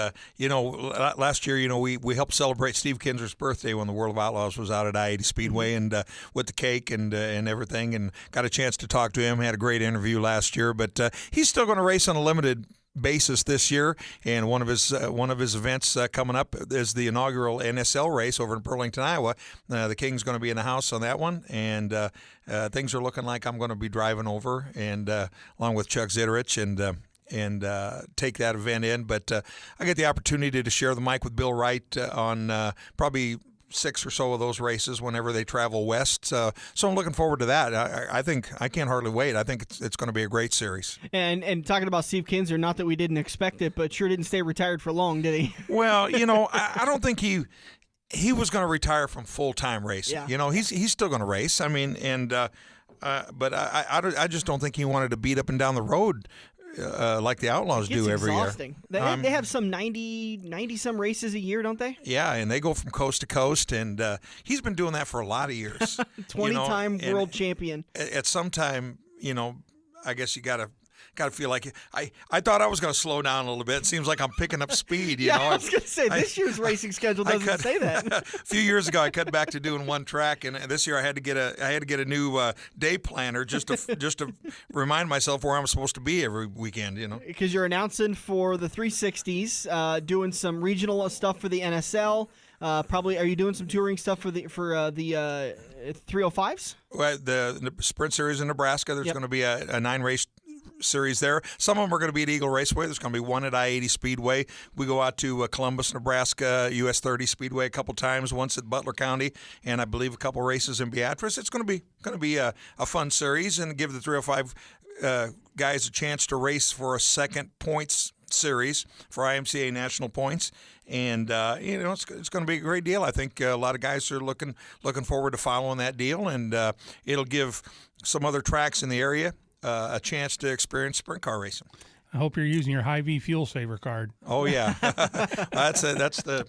J: last year, we helped celebrate Steve Kinser's birthday when the World of Outlaws was out at I-80 Speedway and with the cake and everything, and got a chance to talk to him. Had a great interview last year, but he's still going to race on a limited basis this year, and one of his events coming up is the inaugural NSL race over in Burlington, Iowa. The King's going to be in the house on that one, and things are looking like I'm going to be driving over and along with Chuck Zitterich and take that event in. But I get the opportunity to share the mic with Bill Wright on probably 6 or so of those races whenever they travel west. So I'm looking forward to that. I think I can't hardly wait. I think it's going to be a great series.
B: And talking about Steve Kinser, not that we didn't expect it, but sure didn't stay retired for long, did he?
J: Well, I don't think he he was going to retire from full-time racing.
B: Yeah.
J: You know, he's still going to race. I mean, and but I just don't think he wanted to beat up and down the road like the Outlaws do every
B: exhausting.
J: year.
B: They have some 90 some races a year, don't they?
J: Yeah, and they go from coast to coast, and he's been doing that for a lot of years.
B: 20-time world champion.
J: At some time, you know, I guess you got to feel like I thought I was going to slow down a little bit. It seems like I'm picking up speed. You know,
B: I was going to say this year's racing schedule doesn't say that.
J: A few years ago, I cut back to doing one track, and this year I had to get a new day planner just to remind myself where I'm supposed to be every weekend. You know,
B: because you're announcing for the 360s, doing some regional stuff for the NSL. Probably, are you doing some touring stuff for the 305s?
J: Well, the Sprint Series in Nebraska. There's going to be a 9-race series there. Some of them are going to be at Eagle Raceway. There's going to be one at I-80 Speedway. We go out to Columbus, Nebraska, US 30 Speedway a couple times, once at Butler County, and I believe a couple races in Beatrice. It's going to be a fun series and give the 305 guys a chance to race for a second points series for IMCA national points. And you know, it's going to be a great deal. I think a lot of guys are looking forward to following that deal, and it'll give some other tracks in the area a chance to experience sprint car racing.
C: I hope you're using your Hy-Vee fuel saver card.
J: Oh yeah, that's the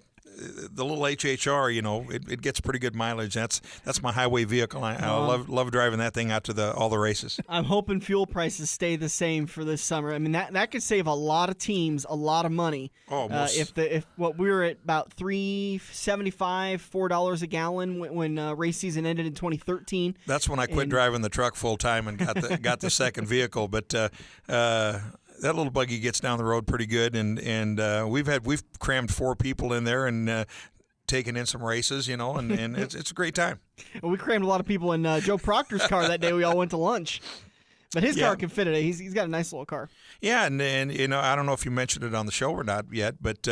J: little HHR. You know, it gets pretty good mileage. That's my highway vehicle. I love driving that thing out to all the races. I'm
B: hoping fuel prices stay the same for this summer. I mean, that could save a lot of teams a lot of money.
J: Oh,
B: if what we were at about $3.75, $4 a gallon when race season ended in 2013.
J: That's when I quit driving the truck full time and got the second vehicle. But that little buggy gets down the road pretty good, and we've crammed 4 people in there and taken in some races, you know, and it's a great time.
B: Well, we crammed a lot of people in Joe Proctor's car that day. We all went to lunch. But his car can fit it. He's got a nice little car. Yeah,
J: and you know, I don't know if you mentioned it on the show or not yet, but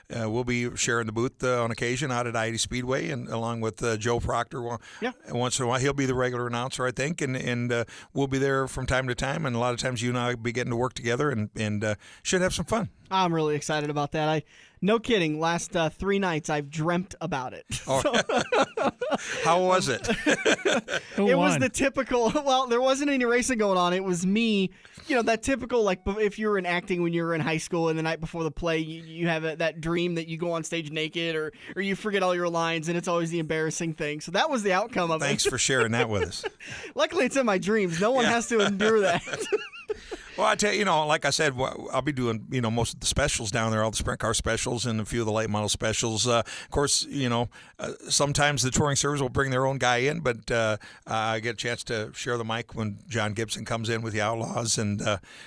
J: we'll be sharing the booth on occasion out at I-80 Speedway, and along with Joe Proctor. Once in a while, he'll be the regular announcer, I think, and we'll be there from time to time. And a lot of times, you and I will be getting to work together, and should have some fun.
B: I'm really excited about that. No kidding. Last 3 nights, I've dreamt about it.
J: Oh. How was it?
B: It was the typical. Well, there wasn't any racing going on. It was me. You know, that typical, like, if you were in acting when you were in high school and the night before the play, you have that dream that you go on stage naked or you forget all your lines, and it's always the embarrassing thing. So that was the outcome of it.
J: Thanks for sharing that with us.
B: Luckily, it's in my dreams. No one has to endure that.
J: Well, I tell you, you know, like I said, I'll be doing, you know, most of the specials down there, all the sprint car specials and a few of the late model specials. Of course, you know, sometimes the touring service will bring their own guy in, but I get a chance to share the mic when John Gibson comes in with the Outlaws, and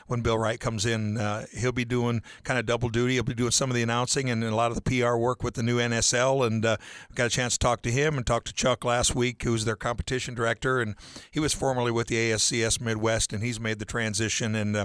J: when Bill Wright comes in, he'll be doing kind of double duty. He'll be doing some of the announcing and a lot of the PR work with the new NSL, and got a chance to talk to him and talk to Chuck last week, who's their competition director, and he was formerly with the ASCS Midwest, and he's made the transition, and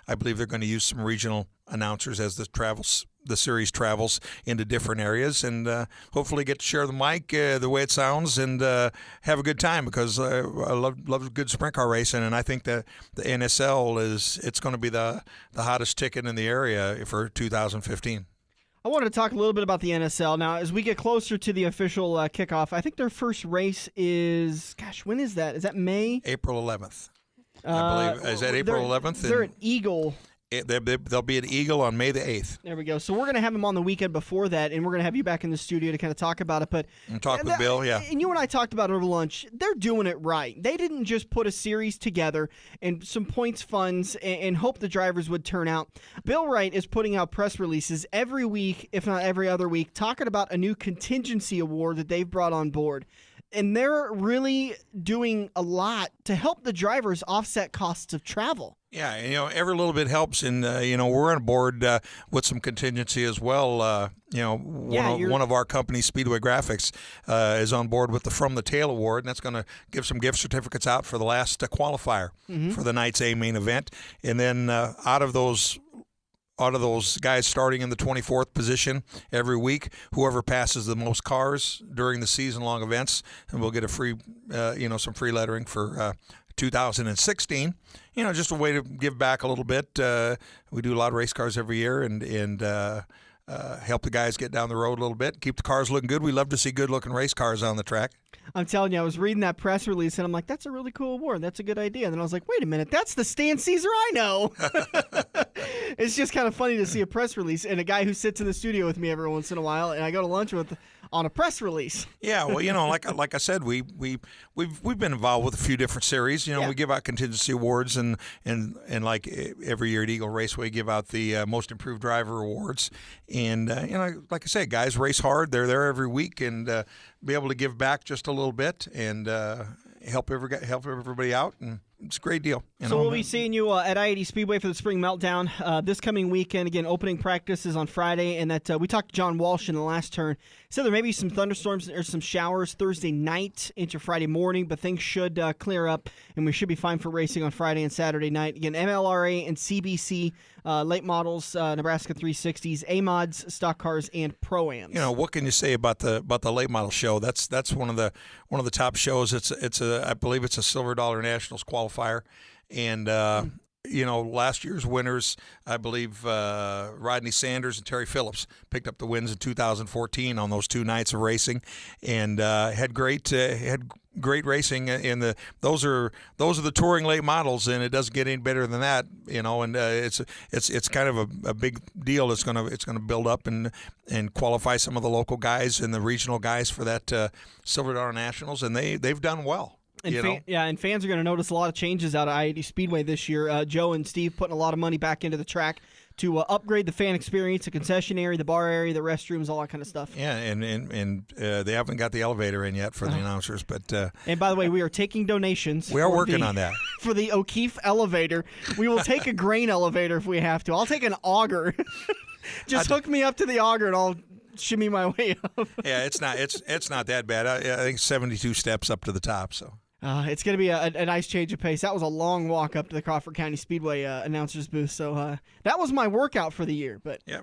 J: I believe they're going to use some regional announcers as the series travels into different areas, and hopefully get to share the mic the way it sounds and have a good time, because I love good sprint car racing, and I think that the NSL it's going to be the hottest ticket in the area for 2015.
B: I wanted to talk a little bit about the NSL. Now, as we get closer to the official kickoff, I think their first race is, when is that? Is that May?
J: April 11th. I believe. Is that April 11th?
B: They're at Eagle.
J: They'll be at Eagle on May the 8th.
B: There we go. So we're going to have them on the weekend before that, and we're going to have you back in the studio to kind of talk about it. But
J: and talk with Bill, yeah.
B: And you and I talked about it over lunch. They're doing it right. They didn't just put a series together and some points funds and hope the drivers would turn out. Bill Wright is putting out press releases every week, if not every other week, talking about a new contingency award that they've brought on board. And they're really doing a lot to help the drivers offset costs of travel.
J: Yeah, you know, every little bit helps, and you know, we're on board with some contingency as well. You know, one of our companies, Speedway Graphics, is on board with the From the Tail Award, and that's going to give some gift certificates out for the last qualifier for the night's A main event, and then out of those guys starting in the 24th position every week, whoever passes the most cars during the season-long events, and we'll get a free, some free lettering for 2016. You know, just a way to give back a little bit. We do a lot of race cars every year, and help the guys get down the road a little bit, keep the cars looking good. We love to see good-looking race cars on the track.
B: I'm telling you, I was reading that press release, and I'm like, that's a really cool award. That's a good idea. And then I was like, wait a minute, that's the Stan Cisar I know. It's just kind of funny to see a press release and a guy who sits in the studio with me every once in a while, and I go to lunch with on a press release.
J: Yeah, well, like I said, we've been involved with a few different series. We give out contingency awards, and like every year at Eagle Raceway, give out the most improved driver awards. And like I said, guys race hard. They're there every week, and be able to give back just a little bit and help everybody out, and it's a great deal.
B: So we'll be seeing you at I-80 Speedway for the Spring Meltdown this coming weekend. Again, opening practice is on Friday, and that we talked to John Walsh in the last turn. So there may be some thunderstorms or some showers Thursday night into Friday morning, but things should clear up, and we should be fine for racing on Friday and Saturday night. Again, MLRA and CBC late models, Nebraska 360s, A-mods, stock cars, and Pro-Ams.
J: What can you say about the late model show? That's one of the top shows. I believe it's a Silver Dollar Nationals qualifier, and last year's winners, I believe Rodney Sanders and Terry Phillips picked up the wins in 2014 on those 2 nights of racing, and had great racing. In those are the touring late models, and it doesn't get any better than that. And it's kind of a big deal. It's gonna build up and qualify some of the local guys and the regional guys for that Silver Dollar Nationals, and they've done well.
B: And fans are going to notice a lot of changes out of I-80 Speedway this year. Joe and Steve putting a lot of money back into the track to upgrade the fan experience, the concession area, the bar area, the restrooms, all that kind of stuff.
J: Yeah, and they haven't got the elevator in yet for the announcers. But
B: and by the way, we are taking donations.
J: We are working on that.
B: For the O'Keefe elevator. We will take a grain elevator if we have to. I'll take an auger. Just hook me up to the auger and I'll shimmy my way up.
J: Yeah, it's not that bad. I think 72 steps up to the top, so.
B: It's going to be a nice change of pace. That was a long walk up to the Crawford County Speedway announcer's booth, so that was my workout for the year. But
J: yeah.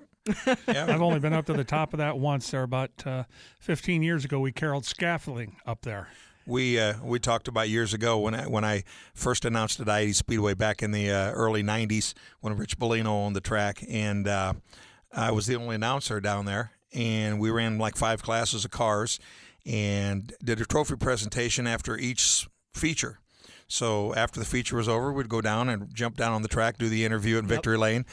C: I've only been up to the top of that once. There about 15 years ago, we caroled scaffolding up there.
J: We talked about years ago when I first announced at I-80 Speedway back in the early 90s when Rich Bellino owned the track, and I was the only announcer down there, and we ran like 5 classes of cars and did a trophy presentation after each feature. So after the feature was over, we'd go down and jump down on the track, do the interview at Victory Lane,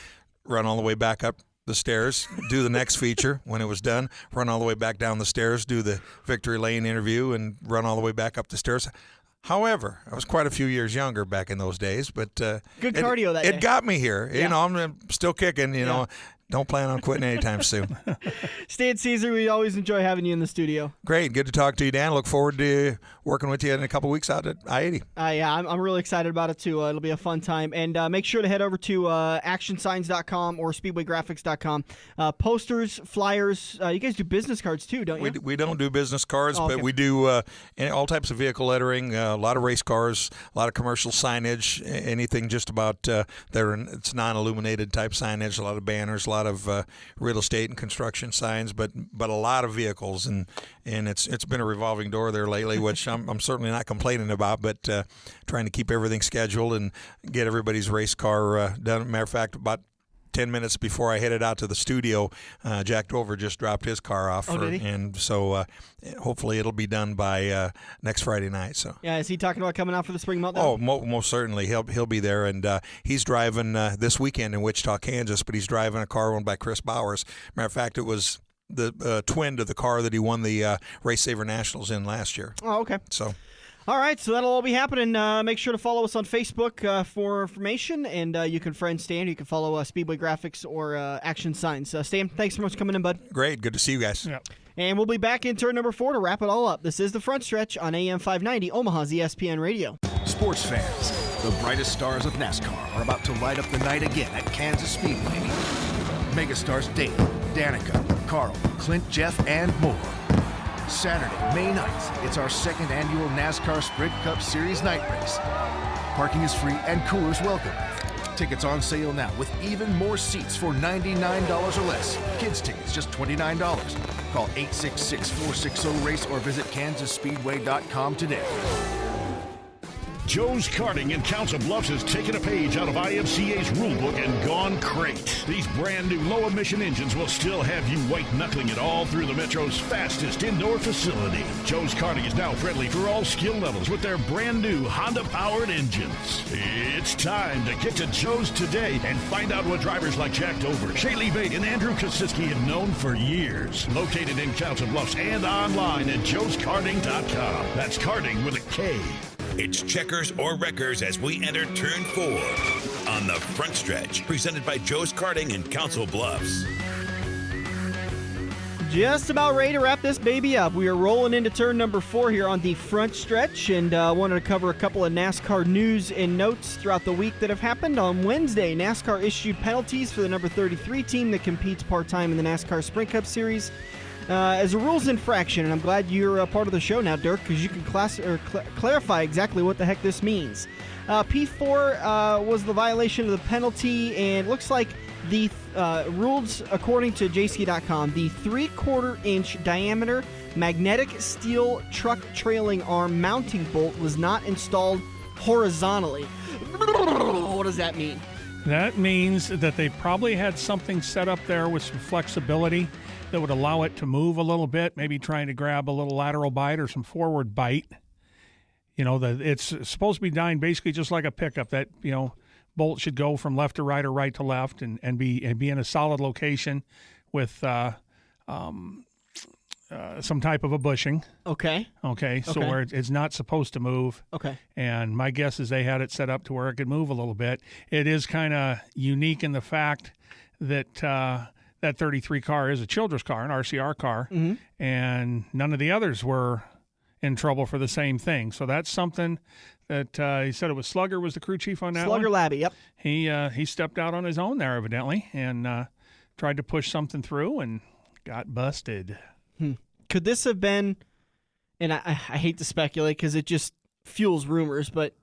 J: run all the way back up the stairs, do the next feature. When it was done, run all the way back down the stairs, do the Victory Lane interview, and run all the way back up the stairs. However, I was quite a few years younger back in those days, but
B: good cardio that day.
J: It got me here. Yeah. I'm still kicking, Don't plan on quitting anytime soon.
B: Stan Cisar, we always enjoy having you in the studio.
J: Great. Good to talk to you, Dan. Look forward to working with you in a couple weeks out at I-80.
B: Yeah, I'm really excited about it, too. It'll be a fun time. And make sure to head over to actionsigns.com or speedwaygraphics.com. Posters, flyers. You guys do business cards, too, don't you?
J: We don't do business cards, but we do all types of vehicle lettering, a lot of race cars, a lot of commercial signage, anything just about it's non-illuminated type signage, a lot of banners, a lot of real estate and construction signs, but a lot of vehicles, and it's been a revolving door there lately, which I'm certainly not complaining about, but trying to keep everything scheduled and get everybody's race car done. Matter of fact, about 10 minutes before I headed out to the studio, Jack Dover just dropped his car off, and so hopefully it'll be done by next Friday night. So
B: yeah, is he talking about coming out for the Spring Meltdown?
J: Oh, most certainly he'll be there, and he's driving this weekend in Wichita, Kansas, but he's driving a car owned by Chris Bowers. Matter of fact, it was the twin to the car that he won the Race Saver Nationals in last year.
B: Oh, okay.
J: So.
B: All right, so that'll all be happening. Make sure to follow us on Facebook for information, and you can friend Stan. You can follow Speedway Graphics or Action Signs. Stan, thanks so much for coming in, bud.
J: Great. Good to see you guys.
C: Yep.
B: And we'll be back in turn number 4 to wrap it all up. This is The Front Stretch on AM 590, Omaha's ESPN Radio.
F: Sports fans, the brightest stars of NASCAR are about to light up the night again at Kansas Speedway. Megastars Dave, Danica, Carl, Clint, Jeff, and more. Saturday, May 9th, it's our second annual NASCAR Sprint Cup Series night race. Parking is free and coolers welcome. Tickets on sale now with even more seats for $99 or less. Kids tickets just $29. Call 866-460-RACE or visit kansasspeedway.com today.
D: Joe's Karting in Council Bluffs has taken a page out of IMCA's rulebook and gone crate. These brand new low-emission engines will still have you white-knuckling it all through the Metro's fastest indoor facility. Joe's Karting is now friendly for all skill levels with their brand new Honda-powered engines. It's time to get to Joe's today and find out what drivers like Jack Dover, Shaylee Bate, and Andrew Kosiski have known for years. Located in Council Bluffs and online at joeskarting.com. That's karting with a K.
A: It's checkers or wreckers as we enter turn 4 on the front stretch, presented by Joe's Karting in Council Bluffs.
B: Just about ready to wrap this baby up. We are rolling into turn number 4 here on the front stretch, and wanted to cover a couple of NASCAR news and notes throughout the week that have happened. On Wednesday, NASCAR issued penalties for the number 33 team that competes part-time in the NASCAR Sprint Cup Series as a rules infraction, and I'm glad you're a part of the show now, Dirk, because you can clarify exactly what the heck this means. P4 was the violation of the penalty, and it looks like the rules, according to JC.com, the 3/4-inch diameter magnetic steel truck trailing arm mounting bolt was not installed horizontally. What does that mean?
C: That means that they probably had something set up there with some flexibility that would allow it to move a little bit, maybe trying to grab a little lateral bite or some forward bite. You know, it's supposed to be designed basically just like a pickup. That, you know, bolt should go from left to right or right to left and be in a solid location with some type of a bushing.
B: Okay.
C: So where it's not supposed to move.
B: Okay.
C: And my guess is they had it set up to where it could move a little bit. It is kind of unique in the fact that that 33 car is a children's car, an RCR car, and none of the others were in trouble for the same thing. So that's something that he said it was Slugger was the crew chief on that
B: Slugger
C: one.
B: Labby, yep.
C: He stepped out on his own there evidently and tried to push something through and got busted.
B: Could this have been, and I hate to speculate because it just fuels rumors, but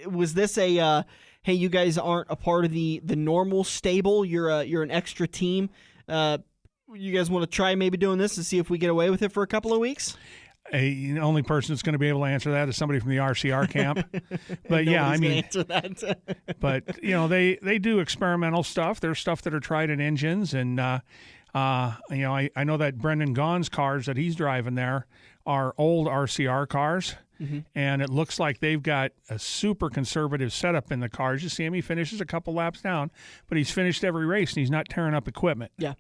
B: was this a, hey, you guys aren't a part of the normal stable, you're an extra team, you guys want to try maybe doing this and see if we get away with it for a couple of weeks?
C: The only person that's going to be able to answer that is somebody from the RCR camp. But yeah, I mean,
B: answer that.
C: but you know, they do experimental stuff. There's stuff that are tried in engines, and you know, I know that Brendan Gaughan's cars that he's driving there are old RCR cars, and it looks like they've got a super conservative setup in the cars. You see him; he finishes a couple laps down, but he's finished every race, and he's not tearing up equipment.
B: Yeah,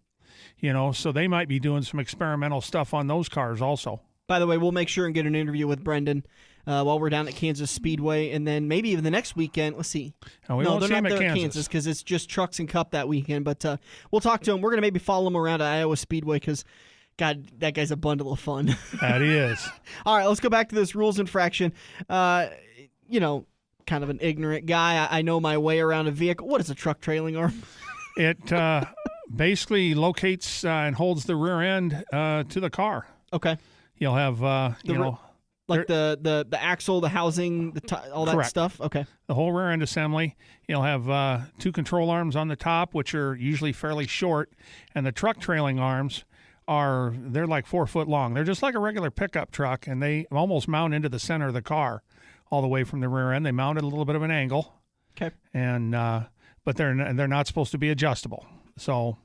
C: you know, so they might be doing some experimental stuff on those cars also.
B: By the way, we'll make sure and get an interview with Brendan while we're down at Kansas Speedway, and then maybe even the next weekend. Let's see.
C: No,
B: they're not there
C: at
B: at Kansas because it's just Trucks and Cup that weekend. But we'll talk to him. We're going to maybe follow him around at Iowa Speedway because, God, that guy's a bundle of fun.
C: That he is.
B: All right, let's go back to this rules infraction. You know, kind of an ignorant guy. I know my way around a vehicle. What is a truck trailing arm?
C: It basically locates and holds the rear end to the car.
B: Okay.
C: You'll have, you know,
B: like the axle, the housing, all that
C: correct.
B: stuff. Okay.
C: The whole rear end assembly. You'll have 2 control arms on the top, which are usually fairly short, and the truck trailing arms they're like 4 foot long. They're just like a regular pickup truck, and they almost mount into the center of the car, all the way from the rear end. They mount at a little bit of an angle.
B: Okay.
C: And but they're not supposed to be adjustable. So.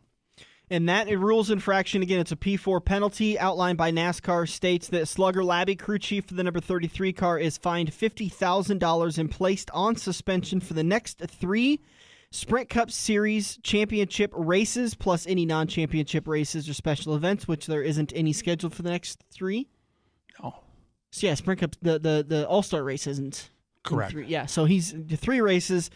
B: And that rules infraction, again, it's a P4 penalty outlined by NASCAR, states that Slugger Labby, crew chief for the number 33 car, is fined $50,000 and placed on suspension for the next 3 Sprint Cup Series championship races, plus any non-championship races or special events, which there isn't any scheduled for the next 3.
C: No.
B: So yeah, Sprint Cup, the All-Star race isn't.
C: Correct.
B: 3, yeah, so he's 3 races.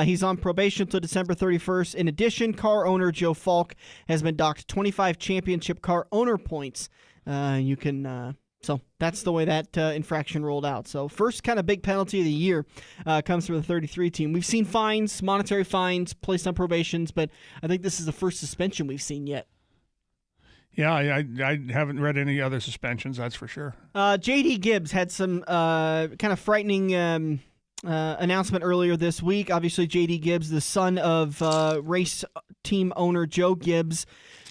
B: He's on probation until December 31st. In addition, car owner Joe Falk has been docked 25 championship car owner points. You can so that's the way that infraction rolled out. So first kind of big penalty of the year comes from the 33 team. We've seen fines, monetary fines, placed on probations, but I think this is the first suspension we've seen yet.
C: Yeah, I haven't read any other suspensions, that's for sure.
B: J.D. Gibbs had some kind of frightening announcement earlier this week. Obviously, J.D. Gibbs, the son of race team owner Joe Gibbs,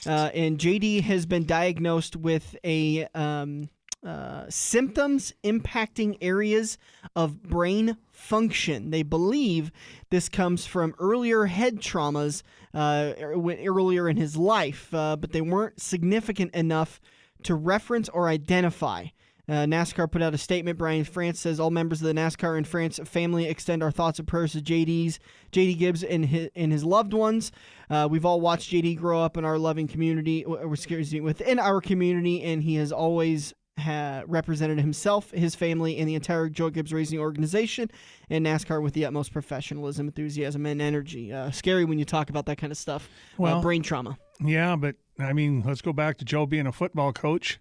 B: and J.D. has been diagnosed with a symptoms impacting areas of brain function. They believe this comes from earlier head traumas earlier in his life, but they weren't significant enough to reference or identify. NASCAR put out a statement. Brian France says, all members of the NASCAR and France family extend our thoughts and prayers to JD Gibbs and his loved ones. We've all watched JD grow up in our loving community, within our community, and he has always represented himself, his family, and the entire Joe Gibbs Racing organization and NASCAR with the utmost professionalism, enthusiasm, and energy. Scary when you talk about that kind of stuff. Well, brain trauma.
C: Yeah, but I mean, let's go back to Joe being a football coach.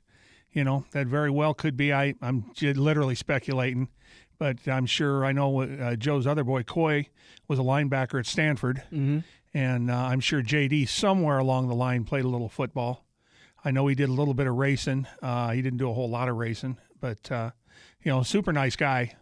C: You know, that very well could be. I'm literally speculating, but I'm sure I know Joe's other boy, Coy, was a linebacker at Stanford. Mm-hmm. And I'm sure JD somewhere along the line played a little football. I know he did a little bit of racing. He didn't do a whole lot of racing, but, super nice guy.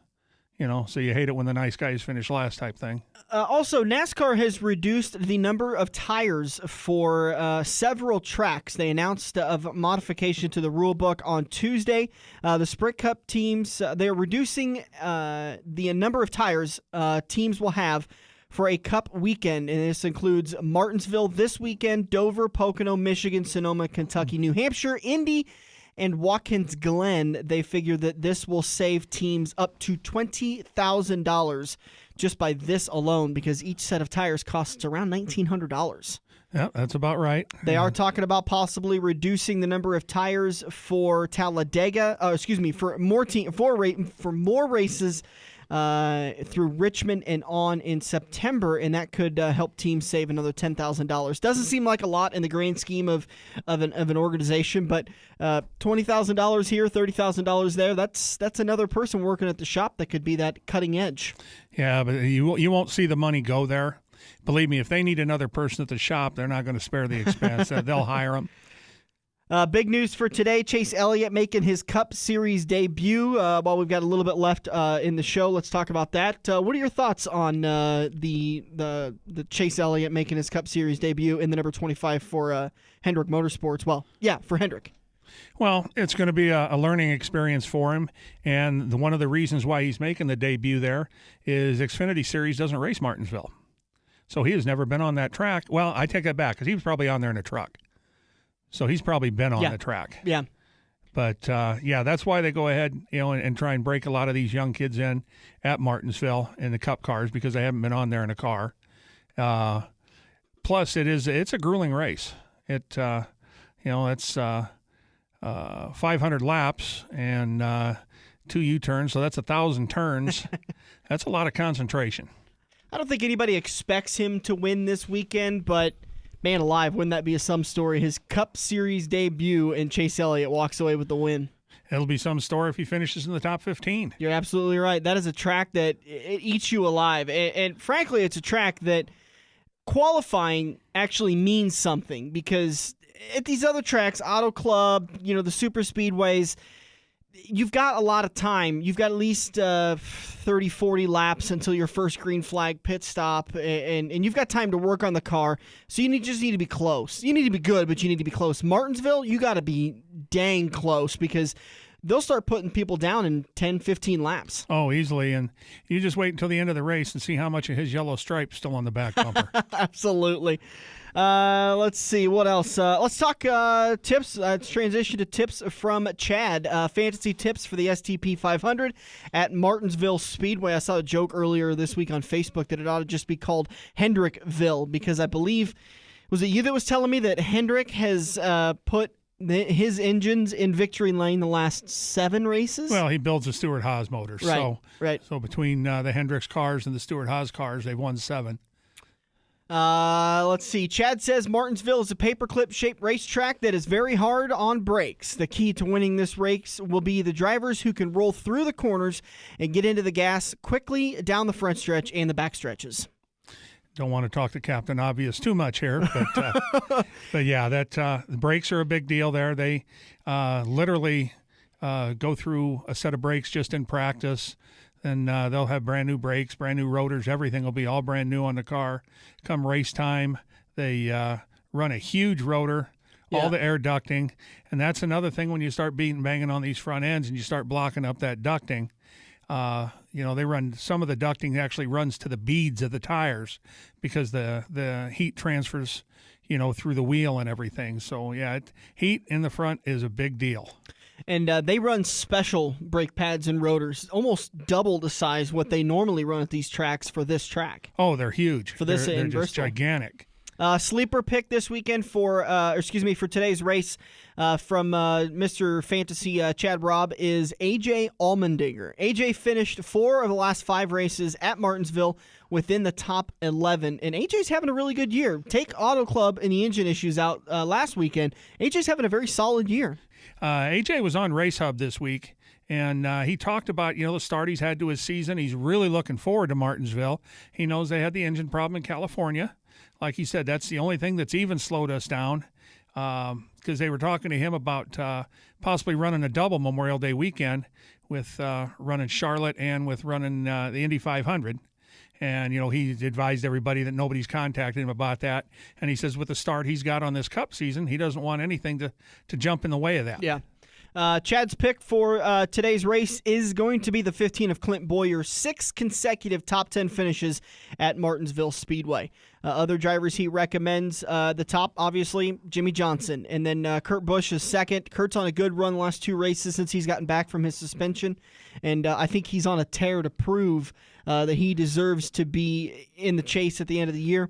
C: So you hate it when the nice guys finish last type thing.
B: Also, NASCAR has reduced the number of tires for several tracks. They announced a modification to the rule book on Tuesday. The Sprint Cup teams, they're reducing the number of tires teams will have for a Cup weekend, and this includes Martinsville this weekend, Dover, Pocono, Michigan, Sonoma, Kentucky, New Hampshire, Indy, and Watkins Glen. They figure that this will save teams up to $20,000 just by this alone, because each set of tires costs around $1,900.
C: Yeah, that's about right.
B: They are talking about possibly reducing the number of tires for Talladega. For more races through Richmond and on in September, and that could help teams save another $10,000. Doesn't seem like a lot in the grand scheme of an organization, but $20,000 here, $30,000 there. That's another person working at the shop that could be that cutting edge.
C: Yeah, but you won't see the money go there. Believe me, if they need another person at the shop, they're not going to spare the expense. They'll hire them.
B: Big news for today, Chase Elliott making his Cup Series debut. While we've got a little bit left in the show, let's talk about that. What are your thoughts on the Chase Elliott making his Cup Series debut in the number 25 for Hendrick Motorsports? Well, yeah, for Hendrick.
C: Well, it's going to be a learning experience for him, and one of the reasons why he's making the debut there is Xfinity Series doesn't race Martinsville. So he has never been on that track. Well, I take that back, because he was probably on there in a truck. So he's probably been on the track.
B: Yeah.
C: But, that's why they go ahead, and try and break a lot of these young kids in at Martinsville in the Cup cars, because they haven't been on there in a car. Plus, it's a grueling race. It's 500 laps and 2 U-turns, so that's 1,000 turns. That's a lot of concentration.
B: I don't think anybody expects him to win this weekend, but man alive, wouldn't that be some story? His Cup Series debut, and Chase Elliott walks away with the win.
C: It'll be some story if he finishes in the top 15.
B: You're absolutely right. That is a track that it eats you alive. And frankly, it's a track that qualifying actually means something, because at these other tracks, Auto Club, the super speedways, you've got a lot of time. You've got at least 30, 40 laps until your first green flag pit stop, and you've got time to work on the car. So you just need to be close. You need to be good, but you need to be close. Martinsville, you got to be dang close, because they'll start putting people down in 10, 15 laps.
C: Oh, easily. And you just wait until the end of the race and see how much of his yellow stripe's still on the back bumper.
B: Absolutely. Let's see what else. Let's talk tips. Let's transition to tips from Chad. Fantasy tips for the STP 500 at Martinsville Speedway. I saw a joke earlier this week on Facebook that it ought to just be called Hendrickville, because I believe, was it you that was telling me that Hendrick has put his engines in victory lane the last 7 races?
C: Well, he builds the Stewart Haas motors.
B: Right.
C: So between the Hendricks cars and the Stewart Haas cars, they've won 7.
B: Let's see. Chad says Martinsville is a paperclip-shaped racetrack that is very hard on brakes. The key to winning this race will be the drivers who can roll through the corners and get into the gas quickly down the front stretch and the back stretches.
C: Don't want to talk to Captain Obvious too much here, but yeah, the brakes are a big deal there. They literally go through a set of brakes just in practice. And they'll have brand new brakes, brand new rotors. Everything will be all brand new on the car. Come race time, they run a huge rotor all the air ducting. And that's another thing when you start banging on these front ends and you start blocking up that ducting. They run, some of the ducting actually runs to the beads of the tires because the heat transfers, through the wheel and everything. So, heat in the front is a big deal.
B: And they run special brake pads and rotors, almost double the size what they normally run at these tracks for this track.
C: Oh, they're huge.
B: For this
C: they're
B: in
C: just
B: Bristol.
C: Gigantic.
B: Sleeper pick this weekend for today's race from Mr. Fantasy Chad Robb is AJ Allmendinger. AJ finished 4 of the last 5 races at Martinsville within the top 11, and AJ's having a really good year. Take Auto Club and the engine issues out last weekend. AJ's having a very solid year.
C: AJ was on Race Hub this week, and he talked about, the start he's had to his season. He's really looking forward to Martinsville. He knows they had the engine problem in California. Like he said, that's the only thing that's even slowed us down, because they were talking to him about possibly running a double Memorial Day weekend with running Charlotte and with running the Indy 500. And, he advised everybody that nobody's contacted him about that. And he says with the start he's got on this Cup season, he doesn't want anything to jump in the way of that.
B: Yeah. Chad's pick for today's race is going to be the 15 of Clint Boyer's 6 consecutive top 10 finishes at Martinsville Speedway. Other drivers he recommends, the top, obviously, Jimmy Johnson. And then Kurt Busch is second. Kurt's on a good run the last 2 races since he's gotten back from his suspension. And I think he's on a tear to prove that he deserves to be in the chase at the end of the year.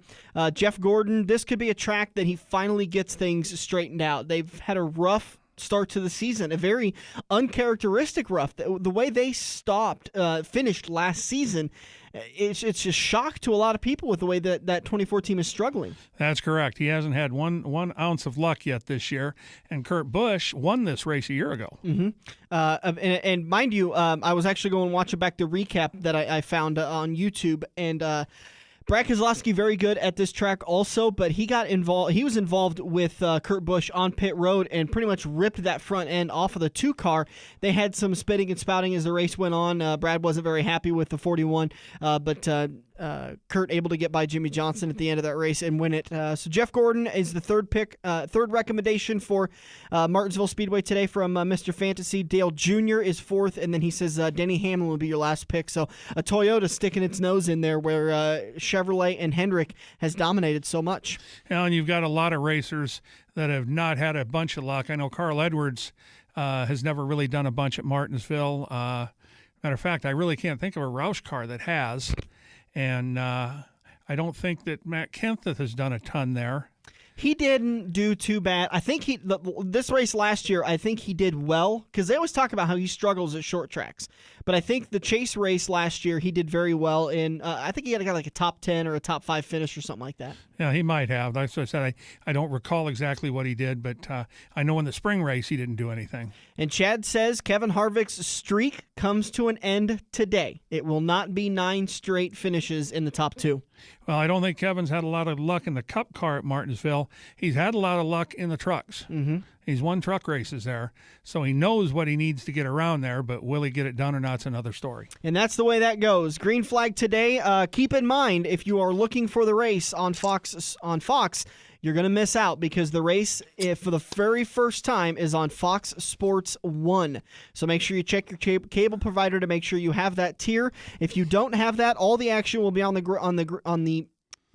B: Jeff Gordon, this could be a track that he finally gets things straightened out. They've had a rough start to the season, a very uncharacteristic rough. The way they finished last season, it's just shock to a lot of people with the way that 24 team is struggling.
C: That's correct. He hasn't had one ounce of luck yet this year, and Kurt Busch won this race a year ago.
B: Mm-hmm. And mind you, I was actually going to watch back the recap that I found on YouTube, and Brad Keselowski very good at this track also, but he got involved. He was involved with Kurt Busch on pit road and pretty much ripped that front end off of the 2 car. They had some spitting and spouting as the race went on. Brad wasn't very happy with the 41, but Kurt able to get by Jimmy Johnson at the end of that race and win it. So Jeff Gordon is the third recommendation for Martinsville Speedway today from Mr. Fantasy. Dale Jr. is 4th, and then he says Denny Hamlin will be your last pick. So a Toyota sticking its nose in there where Chevrolet and Hendrick has dominated so much.
C: And you've got a lot of racers that have not had a bunch of luck. I know Carl Edwards has never really done a bunch at Martinsville. Matter of fact, I really can't think of a Roush car that has. And I don't think that Matt Kenseth has done a ton there.
B: He didn't do too bad. I think this race last year, I think he did well, because they always talk about how he struggles at short tracks. But I think the Chase race last year, he did very well in, I think he got like a top 10 or a top 5 finish or something like that.
C: Yeah, he might have. That's what I said. I don't recall exactly what he did, but I know in the spring race he didn't do anything.
B: And Chad says Kevin Harvick's streak comes to an end today. It will not be 9 straight finishes in the top 2.
C: Well, I don't think Kevin's had a lot of luck in the Cup car at Martinsville. He's had a lot of luck in the trucks.
B: Mm-hmm.
C: He's won truck races there, so he knows what he needs to get around there, but will he get it done or not is another story.
B: And that's the way that goes. Green flag today. Keep in mind, if you are looking for the race on Fox, you're going to miss out because the race, for the very first time, is on Fox Sports 1. So make sure you check your cable provider to make sure you have that tier. If you don't have that, all the action will be on the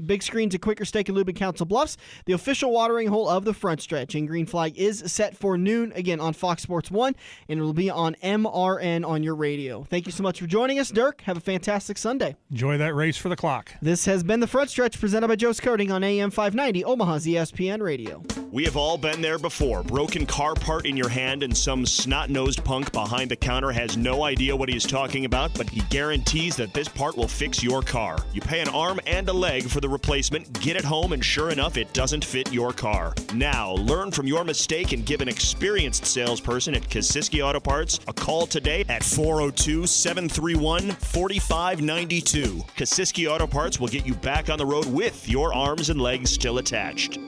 B: big screens at Quicker Steak and Lube in Council Bluffs, the official watering hole of the front stretch. And Green Flag is set for noon, again, on Fox Sports 1, and it will be on MRN on your radio. Thank you so much for joining us, Dirk. Have a fantastic Sunday.
C: Enjoy that race for the clock.
B: This has been the front stretch presented by Joe's Karting on AM 590, Omaha's ESPN Radio.
K: We have all been there before. Broken car part in your hand and some snot-nosed punk behind the counter has no idea what he is talking about, but he guarantees that this part will fix your car. You pay an arm and a leg for the replacement, get it home, and sure enough, it doesn't fit your car. Now, learn from your mistake and give an experienced salesperson at Kosiski Auto Parts a call today at 402-731-4592. Kosiski Auto Parts will get you back on the road with your arms and legs still attached.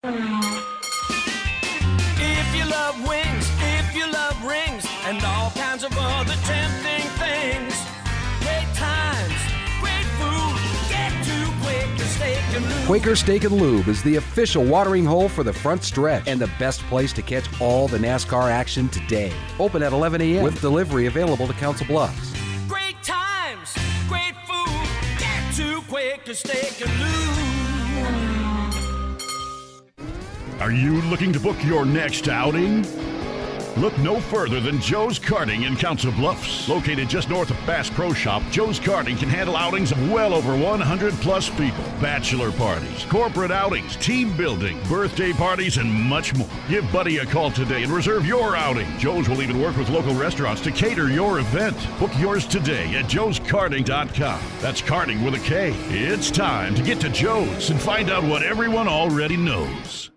H: If you love wings, if you love rings, and all kinds of other tempting things, great times, great food, get to Quicker Steak and lose.
I: Quaker Steak and Lube is the official watering hole for the front stretch and the best place to catch all the NASCAR action today. Open at 11 a.m. with delivery available to Council Bluffs.
H: Great times, great food. Get to Quaker Steak and Lube.
D: Are you looking to book your next outing? Look no further than Joe's Karting in Council Bluffs. Located just north of Bass Pro Shop, Joe's Karting can handle outings of well over 100 plus people. Bachelor parties, corporate outings, team building, birthday parties, and much more. Give Buddy a call today and reserve your outing. Joe's will even work with local restaurants to cater your event. Book yours today at joeskarting.com. That's karting with a K. It's time to get to Joe's and find out what everyone already knows.